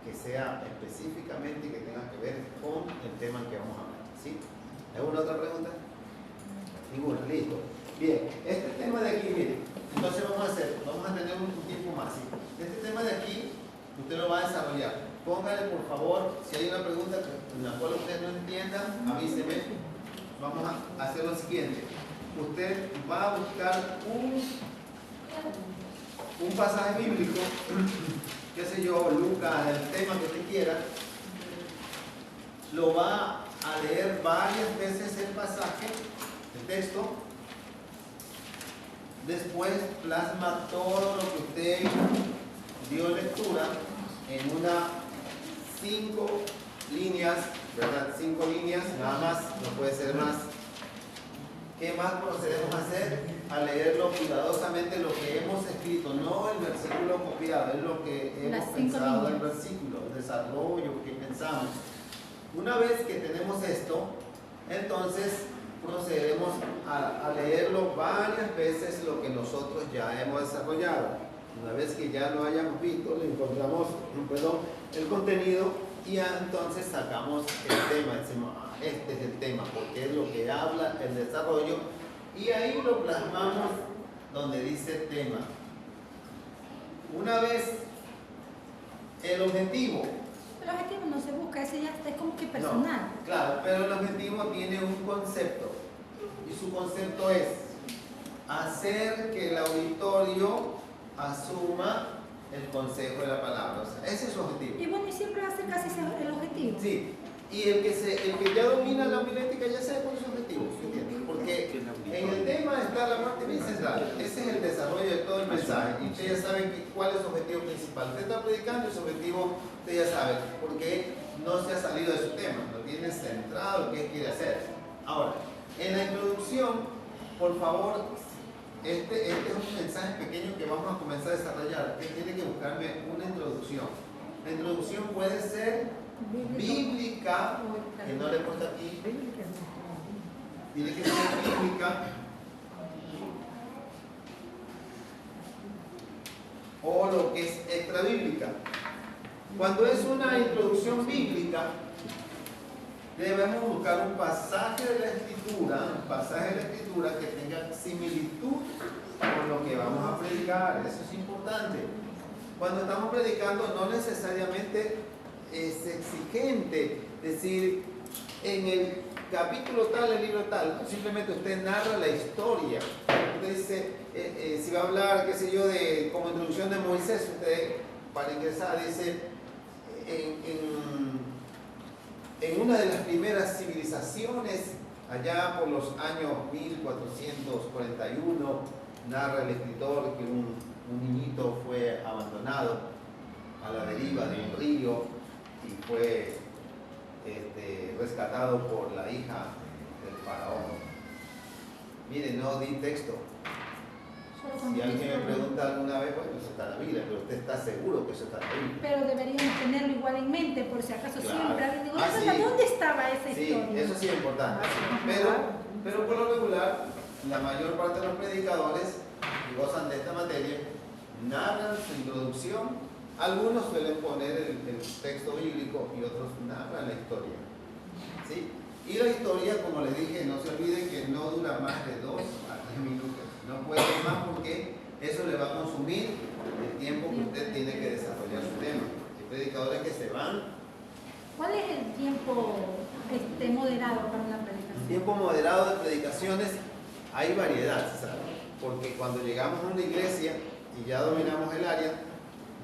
que sea específicamente y que tenga que ver con el tema que vamos a hablar, ¿sí? ¿Alguna otra pregunta? Ninguna, listo. Bien, este tema de aquí, mire, entonces vamos a tener un tiempo más, ¿sí? Este tema de aquí, usted lo va a desarrollar. Póngale, por favor, si hay una pregunta en la cual usted no entienda, avíseme. Vamos a hacer lo siguiente. Usted va a buscar un pasaje bíblico, qué sé yo, Lucas, el tema que usted quiera, lo va a leer varias veces el pasaje, el texto, después plasma todo lo que usted dio lectura en unas 5 líneas, ¿verdad? 5 líneas, nada más, no puede ser más. ¿Qué más procedemos a hacer? A leerlo cuidadosamente lo que hemos escrito, no el versículo copiado, es lo que hemos pensado del versículo, el desarrollo que pensamos. Una vez que tenemos esto, entonces procederemos a leerlo varias veces lo que nosotros ya hemos desarrollado. Una vez que ya lo hayamos visto, le encontramos el contenido y entonces sacamos el tema, decimos, este es el tema, porque es lo que habla el desarrollo, y ahí lo plasmamos donde dice tema. Una vez el objetivo. El objetivo no se busca, ese ya es como que personal. No, claro, pero el objetivo tiene un concepto, y su concepto es hacer que el auditorio asuma el consejo de la palabra. O sea, ese es su objetivo. Y bueno, y siempre va a ser casi el objetivo. Sí, y el que ya domina la homilética ya sabe cuál es su objetivo, ¿entiendes? Porque en el tema está la parte bien central. Ese es el desarrollo de todo el mensaje. Y usted ya sabe cuál es su objetivo principal. Usted está predicando y su objetivo, usted ya sabe, porque no se ha salido de su tema, lo tiene centrado lo que quiere hacer. Ahora, en la introducción, por favor, este es un mensaje pequeño que vamos a comenzar a desarrollar. Usted tiene que buscarme una introducción. La introducción puede ser bíblica, que no le he puesto aquí, tiene que ser bíblica o lo que es extra bíblica. Cuando es una introducción bíblica, debemos buscar un pasaje de la escritura que tenga similitud con lo que vamos a predicar. Eso es importante. Cuando estamos predicando, no necesariamente es exigente decir en el capítulo tal, el libro tal. Simplemente usted narra la historia. Usted dice, si va a hablar, qué sé yo, de como introducción de Moisés, usted para ingresar dice en una de las primeras civilizaciones, allá por los años 1441, narra el escritor que un niñito fue abandonado a la deriva de un río y fue rescatado por la hija del faraón. Miren, no di texto. Si alguien me pregunta alguna vez, bueno, eso está en la Biblia, pero usted está seguro que eso está en la Biblia. Pero deberíamos tenerlo igual en mente, por si acaso Claro. siempre alguien digo, Sí. ¿dónde estaba esa Sí, historia? eso sí es importante. Pero por lo regular, la mayor parte de los predicadores que gozan de esta materia narran su introducción. Algunos suelen poner el texto bíblico y otros narran la historia. ¿Sí? Y la historia, como les dije, no se olviden que no dura más de 2 a 3 minutos. No puede más porque eso le va a consumir el tiempo que usted tiene que desarrollar su tema. Hay predicadores que se van. ¿Cuál es el tiempo moderado para una Un predicación? tiempo moderado de predicaciones, hay variedad, ¿sabes? Porque cuando llegamos a una iglesia y ya dominamos el área,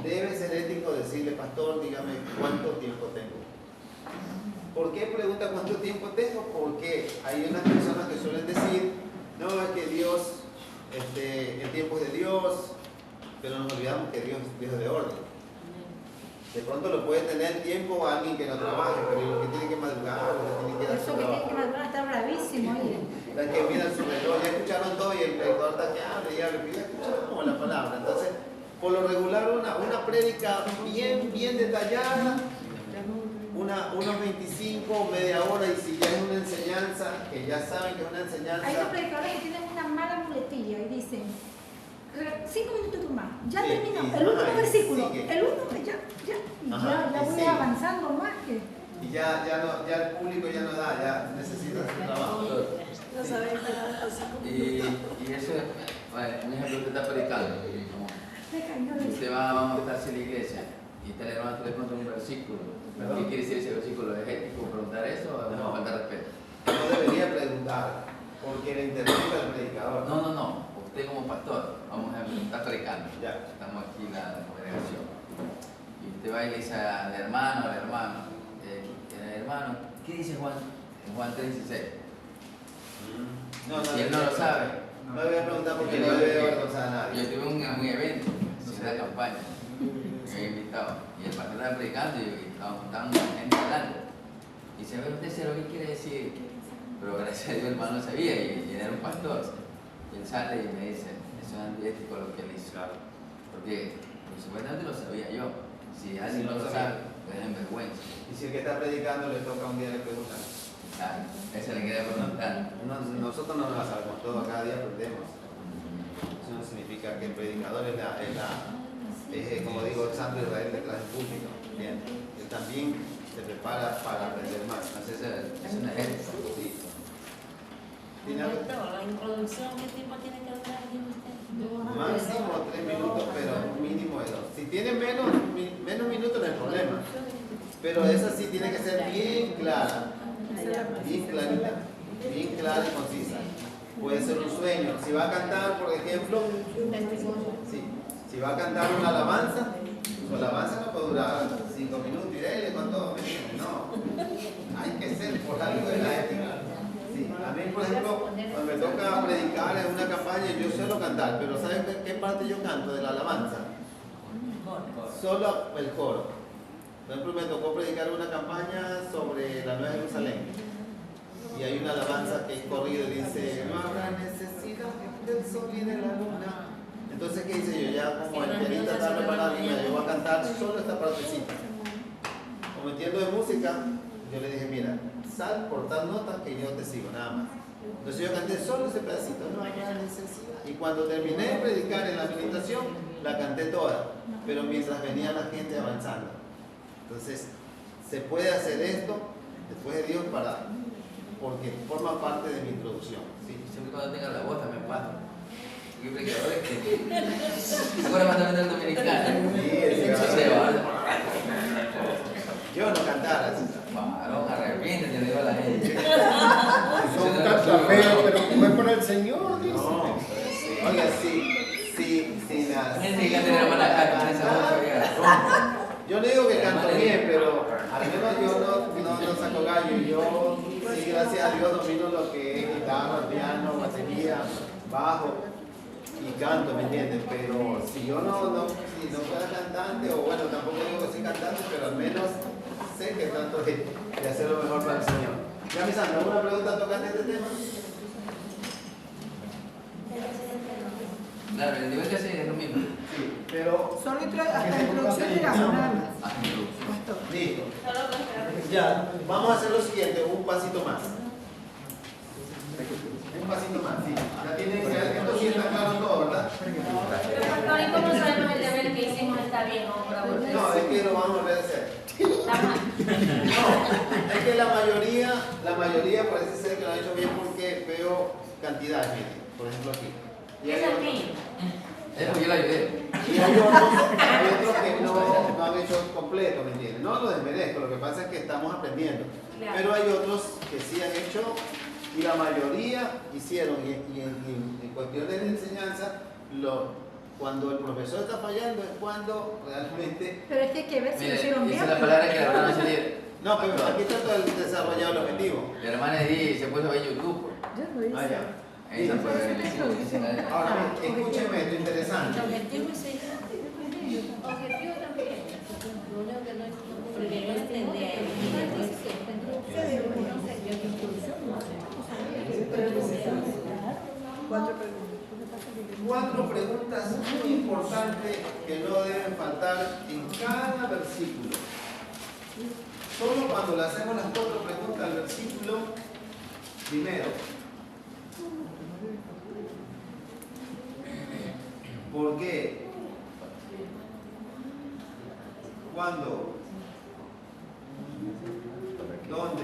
debe ser ético decirle, pastor, dígame cuánto tiempo tengo. ¿Por qué pregunta cuánto tiempo tengo? Porque hay unas personas que suelen decir, no, es que Dios, el tiempo es de Dios, pero nos olvidamos que Dios es Dios de orden. De pronto lo puede tener tiempo a alguien que no trabaje, pero los que tienen que madrugar, los que tienen que dar Eso su que tiene trabajo. que madurar está bravísimo ahí. La que miran su reloj, ya escucharon todo y el predicador está que habla y habla, ya escuchamos la palabra. Entonces, por lo regular, una prédica bien detallada, unos 25, media hora, y si ya es una enseñanza, que ya saben que es una enseñanza. Hay unos predicadores que tienen una mala muletilla y dicen 5 minutos más, ya Sí, terminamos, y- el último ajá, y versículo, sigue. el último, Ajá, ya y voy sigue. avanzando más que. Y ya el público ya no da, ya necesita su trabajo. No saben esperar los 5 Y minutos. eso es, bueno, un ejemplo, usted está predicando. Me cayó de Usted va a montarse en la iglesia y está el hermano le pregunta un versículo. ¿Qué quiere decir ese versículo? ¿Es ético preguntar eso o es una No. falta de respeto? No debería preguntar, porque le interrumpe al predicador. No. Usted como pastor, vamos a ver, está predicando. Ya. Estamos aquí en la congregación. Y usted va y le dice al hermano, ¿qué dice Juan? En Juan 3:16. Si él no lo sabe. No le voy a preguntar porque no le voy a avergonzar a nadie. Yo tuve un evento, en una campaña, me había invitado, y el pastor estaba predicando y estaban gente hablando. Y dice, a ver, usted sabe lo que quiere decir. Pero gracias a Dios el hermano sabía y era un pastor. Y él sale y me dice, eso es antiético lo que él hizo. Porque supuestamente lo sabía yo. Si alguien no lo sabe, pues es en vergüenza. Y si el que está predicando le toca un día le preguntan. Eso le quería preguntar. Nosotros no nos la sabemos todo, cada día aprendemos. Eso no significa que el predicador es como digo, el santo Israel detrás del púlpito. Bien. Él también se prepara para aprender más. Entonces es un ejemplo. Sí. ¿Tiene algo? La introducción, ¿qué tiempo tiene que durar? Dijo usted? Máximo 3 minutos, pero mínimo de 2. Si tiene menos minutos no hay problema. Pero esa sí tiene que ser bien clara, bien clarita, bien clara y concisa. Puede ser un sueño. Si va a cantar, por ejemplo, si va a cantar una alabanza, su alabanza no puede durar 5 minutos y dele con todo. No, hay que ser por algo de la ética. Sí, a mí, por ejemplo, cuando me toca predicar en una campaña, yo suelo cantar, pero ¿saben qué parte yo canto de la alabanza? Solo el coro. Por ejemplo, me tocó predicar una campaña sobre la Nueva Jerusalén. Y hay una alabanza que es corrido y dice, no habrá necesidad del sol y de la luna. Entonces, ¿qué hice yo? Ya como el pianista está preparado, yo voy a cantar solo esta partecita. Como entiendo de música, yo le dije, mira, sal por tal nota que yo te sigo, nada más. Entonces yo canté solo ese pedacito, no hay más necesidad. Y cuando terminé de predicar en la meditación, la canté toda, pero mientras venía la gente avanzando. Entonces, se puede hacer esto después de Dios porque forma parte de mi introducción. ¿Sí? Siempre cuando tenga la voz también paso. Y predicadores que ahora van a vender dominicano. Sí, yo no cantara. Varón, arrepiéntete, le digo a la gente. Son tan feos, pero como es por el Señor, dice. No, oiga, sí, nada. Gente que canta la mala cara, con esa voz ya. Yo le digo que canto bien, pero al menos yo no saco gallo. Yo, sí, gracias a Dios, domino lo que es guitarra, piano, batería, bajo y canto, ¿me entiendes? Pero si yo si no fuera cantante, o bueno, tampoco digo que soy cantante, pero al menos sé que trato de hacer lo mejor para el Señor. Ya, mi Sandra, ¿alguna pregunta tocante a este tema? Claro, el nivel que hace es lo mismo. Sí, pero... Solo hasta la introducción de la palabra. Listo. Ya, vamos a hacer lo siguiente, un pasito más. Un pasito más, sí. Ya tienen, esto sí está claro todo, ¿verdad? Pero pastor, ¿y cómo sabemos el deber que hicimos está bien o para volver? No, es que lo vamos a volver a hacer. No, es que la mayoría parece ser que lo han hecho bien porque veo cantidad, por ejemplo aquí. Y Es el mío. Yo la ayudé. Y hay otros que no han hecho completo, ¿me entiendes? No lo desmerezco, lo que pasa es que estamos aprendiendo. Claro. Pero hay otros que sí han hecho y la mayoría hicieron. Y en cuestiones de enseñanza, cuando el profesor está fallando es cuando realmente... Pero es que hay que ver si lo hicieron bien. Esa es la palabra que la hermana se dio. No, pero aquí está todo el desarrollado el objetivo. Mi hermana se puso a ver YouTube. Ah, ya. Esa fue la Ahora, escúchenme, esto es interesante. El objetivo es seguir. Objetivo también. Lo único que no es porque no entendía Cuatro preguntas muy importantes que no deben faltar en cada versículo. Solo cuando le hacemos las cuatro preguntas al versículo, primero, ¿por qué? ¿Cuándo? ¿Dónde?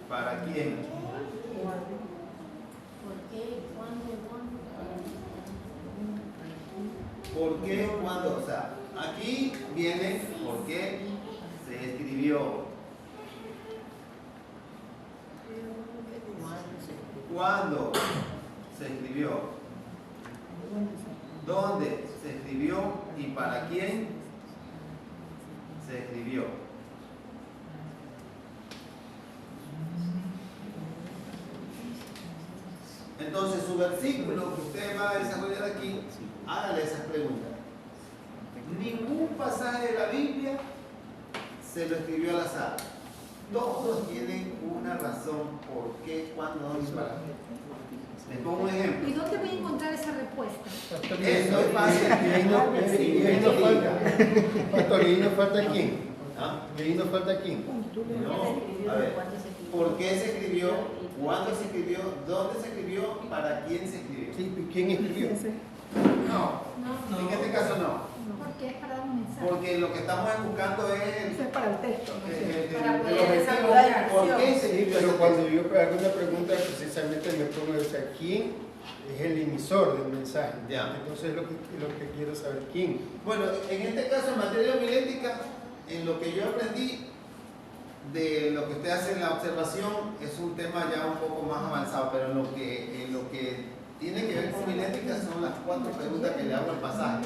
¿Para quién? ¿Por qué? ¿Cuándo? ¿Por qué? ¿Cuándo? O sea, aquí viene por qué se escribió. ¿Cuándo se escribió? ¿Dónde se escribió? ¿Y para quién se escribió? Entonces, su versículo que usted va a desarrollar aquí, hágale esas preguntas. Ningún pasaje de la Biblia se lo escribió al azar. Todos tienen una razón por qué, cuándo, dónde y para qué. Les pongo un ejemplo. ¿Y dónde voy a encontrar esa respuesta? Eso es fácil. Y ahí no falta. Pastor, ¿y ahí nos falta quién? ¿Ah? ¿Y ahí nos falta quién? No, a ver, ¿por qué se escribió? ¿Cuándo se escribió? ¿Dónde se escribió? ¿Para quién se escribió? Sí, ¿quién escribió? No, en este caso no. Porque es para dar un mensaje. Porque lo que estamos buscando es Eso es para el texto. ¿no? el poder objetivo. desarrollar la ¿Por qué se Sí, escribió? pero ese cuando texto? yo hago una pregunta, precisamente me pongo a decir quién es el emisor del mensaje. Ya. Entonces lo que quiero saber quién. Bueno, en este caso, en materia homilética, en lo que yo aprendí de lo que usted hace en la observación, es un tema ya un poco más avanzado, pero en lo que tiene que ver con homilética son las cuatro preguntas que le hago al pasaje.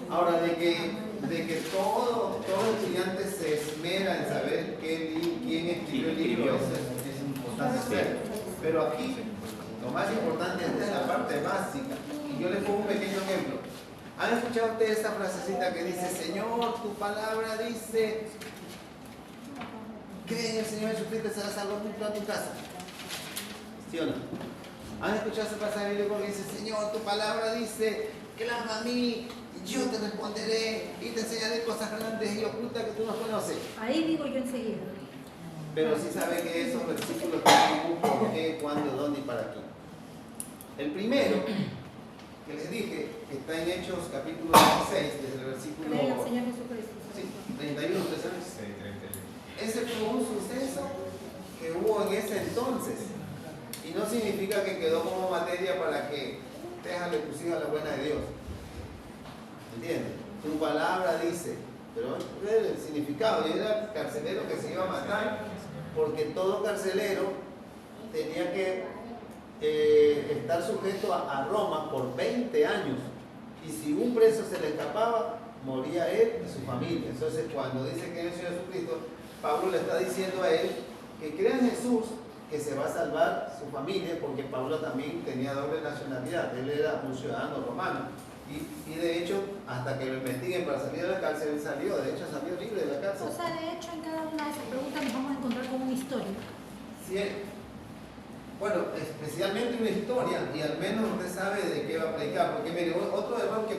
Ahora, de que todo estudiante se esmera en saber quién escribió el libro, eso es importante saber. Pero aquí, lo más importante, esta es la parte básica. Y yo les pongo un pequeño ejemplo. ¿Han escuchado ustedes esa frasecita que dice, Señor, tu palabra dice, cree en el Señor Jesucristo y serás salvo tú a tu casa? ¿Sí o no? ¿Han escuchado ese pasaje bíblico que dice, Señor, tu palabra dice, clama a mí, yo te responderé y te enseñaré cosas grandes y ocultas que tú no conoces? Ahí digo yo enseguida. pero sí sabe que esos versículos tienen un por qué, cuándo, dónde y para qué. El primero, que les dije, está en Hechos capítulo 16, desde el versículo Cree al Señor Jesucristo. sí, 31, ¿ustedes saben? Sí, 31. Ese fue un suceso que hubo en ese entonces. Y no significa que quedó como materia para que déjale tus hijos a la buena de Dios. ¿Entiendes? Tu palabra dice, pero el significado, y era el carcelero que se iba a matar, porque todo carcelero tenía que estar sujeto a Roma por 20 años. Y si un preso se le escapaba, moría él y su familia. Entonces, cuando dice que es el Señor Jesucristo, Pablo le está diciendo a él que crea en Jesús, que se va a salvar su familia, porque Pablo también tenía doble nacionalidad, él era un ciudadano romano, y de hecho, hasta que lo investiguen para salir de la cárcel, él salió, de hecho salió libre de la cárcel. O sea, de hecho, en cada una de esas preguntas nos vamos a encontrar con una historia. Sí, bueno, especialmente una historia, y al menos usted sabe de qué va a predicar, porque mire, otro error que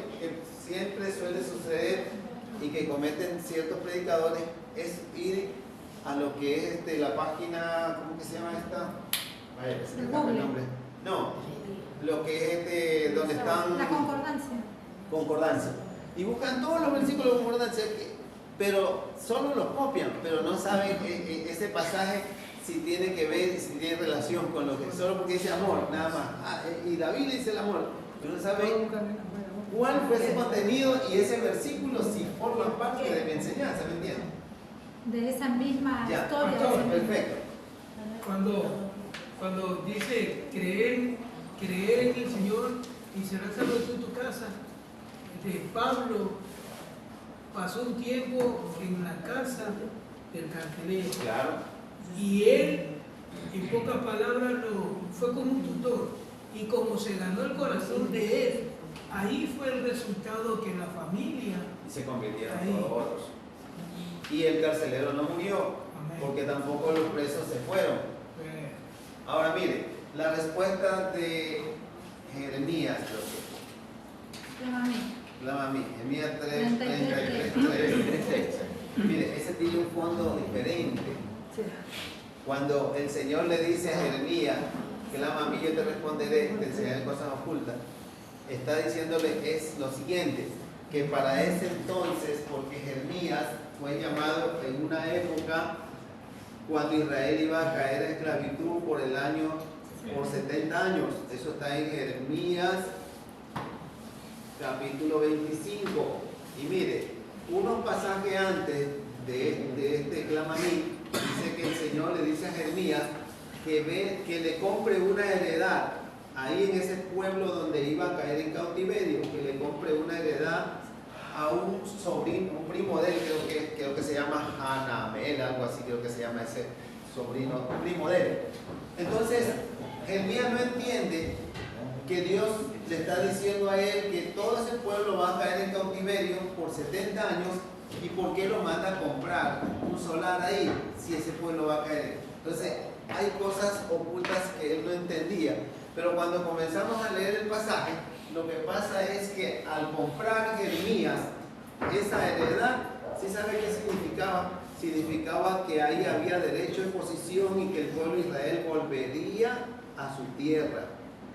siempre suele suceder y que cometen ciertos predicadores es ir a lo que es la página, ¿cómo que se llama esta? Vaya, se me escapa el nombre. No, lo que es donde están... La concordancia. Concordancia. Y buscan todos los versículos de concordancia, pero solo los copian, pero no saben ese pasaje si tiene que ver, si tiene relación con lo que... Solo porque dice amor, nada más. Y la Biblia dice el amor, pero no saben cuál fue ese contenido y ese versículo si forma parte de mi enseñanza, ¿me entiendes? De esa misma Ya, historia. perfecto. Cuando dice creer en el Señor y será salvo tú en tu casa, Pablo pasó un tiempo en la casa del carcelero. Claro. Y él, en pocas palabras, fue como un tutor. Y como se ganó el corazón de él, ahí fue el resultado que la familia... Y se convirtieron ahí. todos. Y el carcelero no murió, Amén. porque tampoco los presos se fueron. Ahora mire, la respuesta de Jeremías, creo que. La mami, Jeremías 3, 33. Mire, ese tiene un fondo diferente. Cuando el Señor le dice a Jeremías que la mami yo te responderé, te enseñaré cosas ocultas, está diciéndole es lo siguiente, que para ese entonces, porque Jeremías fue llamado en una época cuando Israel iba a caer en esclavitud por 70 años. Eso está en Jeremías capítulo 25. Y mire, unos pasajes antes de este clama a mí, dice que el Señor le dice a Jeremías que le compre una heredad ahí en ese pueblo donde iba a caer en cautiverio, que le compre una heredad a un sobrino, un primo de él, creo que se llama Hanamel, algo así creo que se llama ese sobrino, primo de él. Entonces, Jeremías no entiende que Dios le está diciendo a él que todo ese pueblo va a caer en cautiverio por 70 años y por qué lo manda a comprar un solar ahí si ese pueblo va a caer. Entonces, hay cosas ocultas que él no entendía, pero cuando comenzamos a leer el pasaje, lo que pasa es que al comprar Jeremías esa heredad, ¿sí sabe qué significaba? Significaba que ahí había derecho de posesión y que el pueblo de Israel volvería a su tierra.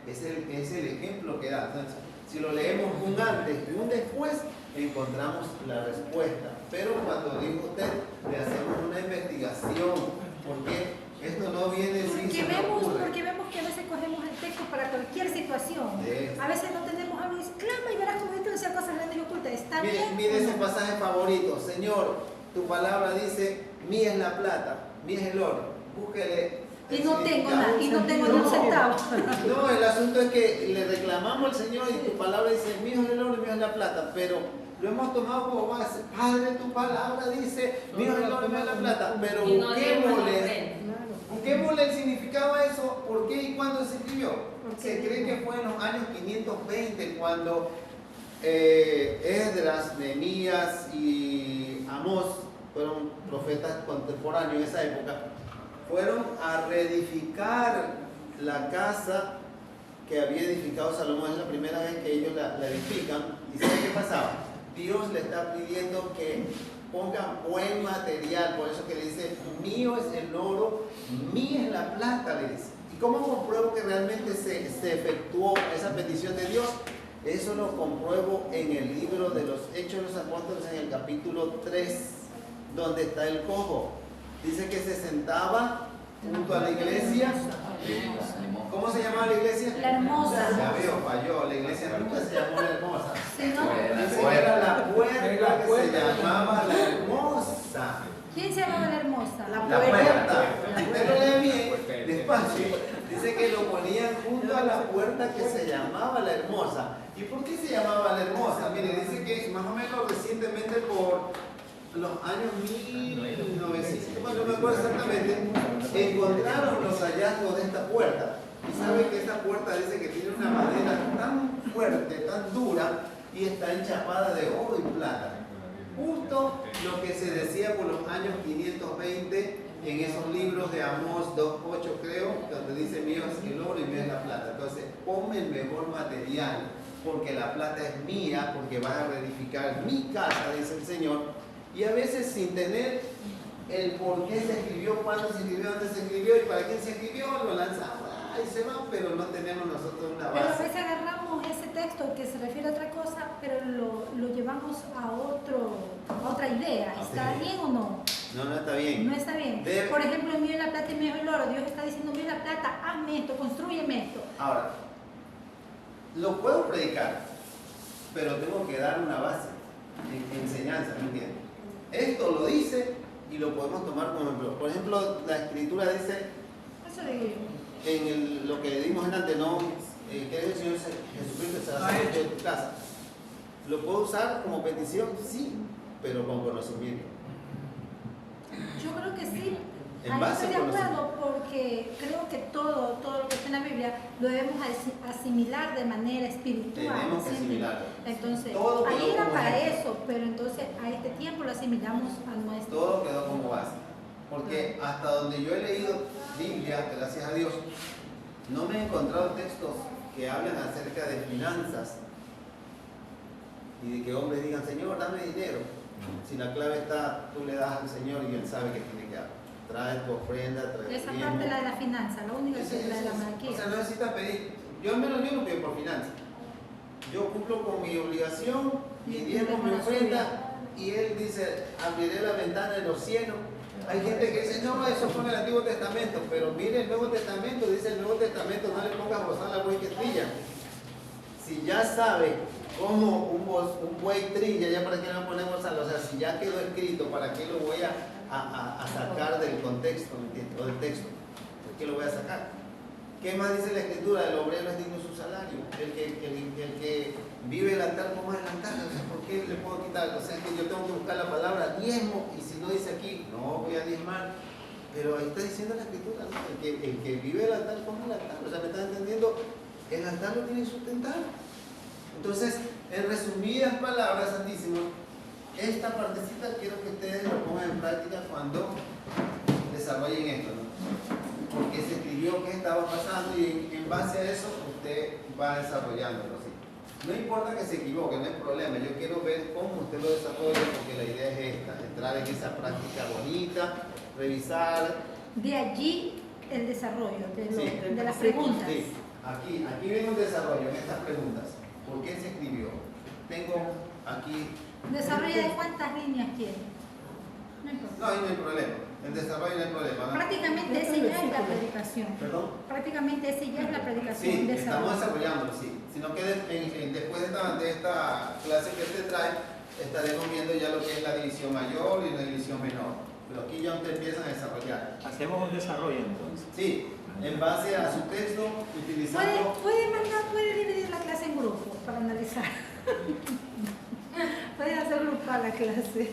Es el ejemplo que da. Entonces, si lo leemos un antes y un después, encontramos la respuesta. Pero cuando dijo usted, le hacemos una investigación, porque esto no viene sin Porque vemos que a veces cogemos el texto para cualquier situación. A veces no tenemos algo y dice, clama y verás cómo esto no sea cosas grandes y ocultas. Está bien. Mire ese pasaje favorito. Señor, tu palabra dice, mía es la plata, mía es el oro. Búsquele. Y no tengo nada, y no tengo ni un centavo. No, el asunto es que le reclamamos al Señor y tu palabra dice, mío es el oro y mío es la plata, pero lo hemos tomado como base. Padre, tu palabra dice, mío es el oro y mío es la plata, pero busquémosle el significado a eso, ¿por qué y cuándo se escribió? Se cree que fue en los años 520 cuando Esdras, Nehemías y Amós fueron profetas contemporáneos en esa época. Fueron a reedificar la casa que había edificado Salomón. Es la primera vez que ellos la edifican. ¿Y saben qué pasaba? Dios le está pidiendo que pongan buen material, por eso que le dice, mío es el oro, mía es la plata, le dice. ¿Y cómo compruebo que realmente se efectuó esa petición de Dios? Eso lo compruebo en el libro de los Hechos de los Apóstoles, en el capítulo 3, donde está el cojo. Dice que se sentaba junto a la iglesia. ¿Cómo se llamaba la iglesia? La Hermosa. Ya veo, falló. La iglesia nunca se llamó La Hermosa. Sí, ¿no? Dice que era la puerta que se llamaba La Hermosa. ¿Quién se llamaba La Hermosa? La puerta. Usted lo lee bien, despacio. Dice que lo ponían junto a la puerta que se llamaba La Hermosa. ¿Y por qué se llamaba La Hermosa? Mire, dice que más o menos recientemente por los años 1900, bueno, no me acuerdo exactamente, encontraron los hallazgos de esta puerta. Y saben que esta puerta dice que tiene una madera tan fuerte, tan dura, y está enchapada de oro y plata. Justo lo que se decía por los años 520 en esos libros de Amós 2.8, creo, donde dice mío es el oro y mío es la plata. Entonces, ponme el mejor material, porque la plata es mía, porque vas a reedificar mi casa, dice el Señor. Y a veces sin tener el por qué se escribió, cuándo se escribió, dónde se escribió y para quién se escribió, lo lanzamos, ahí se va, pero no tenemos nosotros una Pero a base. veces agarramos ese texto que se refiere a otra cosa, pero lo llevamos a otra idea. ¿Está bien o no? No, no está bien. No está bien. Por ejemplo, el mío es la plata y mío es el oro. Dios está diciendo, mío es la plata, hazme esto, construyeme esto. Ahora, lo puedo predicar, pero tengo que dar una base en enseñanza, ¿me entiendes? Esto lo dice y lo podemos tomar como ejemplo. Por ejemplo, la escritura dice, Eso digo yo. en lo que dimos antes, no, que el Señor Jesucristo se va a salir de tu casa. ¿Lo puedo usar como petición? Sí, pero con conocimiento. Yo creo que sí. En Ahí base estoy de al acuerdo porque creo que todo lo que está en la Biblia lo debemos asimilar de manera espiritual. Tenemos que ¿sí? asimilarlo. Entonces, Todo ahí quedó era como para ejemplo. eso, pero entonces a este tiempo lo asimilamos a nuestro. Todo quedó como base. Porque hasta donde yo he leído Biblia, gracias a Dios, no me he encontrado textos que hablan acerca de finanzas y de que hombres digan, Señor, dame dinero. Si la clave está, tú le das al Señor y Él sabe que tiene que dar. Trae tu ofrenda, trae tu Esa diezmo. parte la de la finanza, la única que es la de la O monarquía. sea, no necesita pedir. Yo al menos yo no pido por finanzas. Yo cumplo con mi obligación, mi diezmo, mi ofrenda, y Él dice, abriré la ventana de los cielos. Hay gente que dice, no, eso fue en el Antiguo Testamento, pero mire el Nuevo Testamento, dice el Nuevo Testamento, no le pongas bozal al buey que trilla. Si ya sabe cómo un buey trilla, ya para qué le va a poner bozal, o sea, si ya quedó escrito, ¿para qué lo voy a sacar del contexto, ¿me entiendes? O del texto? ¿Por qué lo voy a sacar? ¿Qué más dice la Escritura? El obrero es digno de su salario. El que vive el altar, ¿cómo es el altar? O sea, ¿por qué le puedo quitar? O sea, que yo tengo que buscar la palabra diezmo, y si no dice aquí, no voy a diezmar. Pero ahí está diciendo la Escritura, ¿no? El que vive el altar, ¿cómo es el altar? O sea, ¿me estás entendiendo? El altar lo tiene que sustentar. Entonces, en resumidas palabras, Santísimo, esta partecita quiero que ustedes lo pongan en práctica cuando desarrollen esto, ¿no? Porque se escribió qué estaba pasando y en base a eso usted va desarrollándolo, ¿sí? No importa que se equivoque, no hay problema. Yo quiero ver cómo usted lo desarrolla, porque la idea es esta, entrar en esa práctica bonita, revisar. De allí el desarrollo Sí. de las preguntas. Sí, aquí viene un desarrollo en estas preguntas. ¿Por qué se escribió? Tengo aquí... ¿Desarrollo de cuántas líneas quiere? No importa. No, ahí no hay problema. En desarrollo no hay problema, ¿no? Prácticamente ese ya es la predicación. ¿Perdón? Prácticamente ese ya es la predicación. Sí, desarrollo. estamos desarrollándolo, sí. Sino que después de esta clase que usted trae, estaremos viendo ya lo que es la división mayor y la división menor. Pero aquí ya usted empiezan a desarrollar. Hacemos un desarrollo entonces. Sí, en base a su texto, utilizando... Puede dividir la clase en grupos para analizar. Pueden hacer grupal la clase.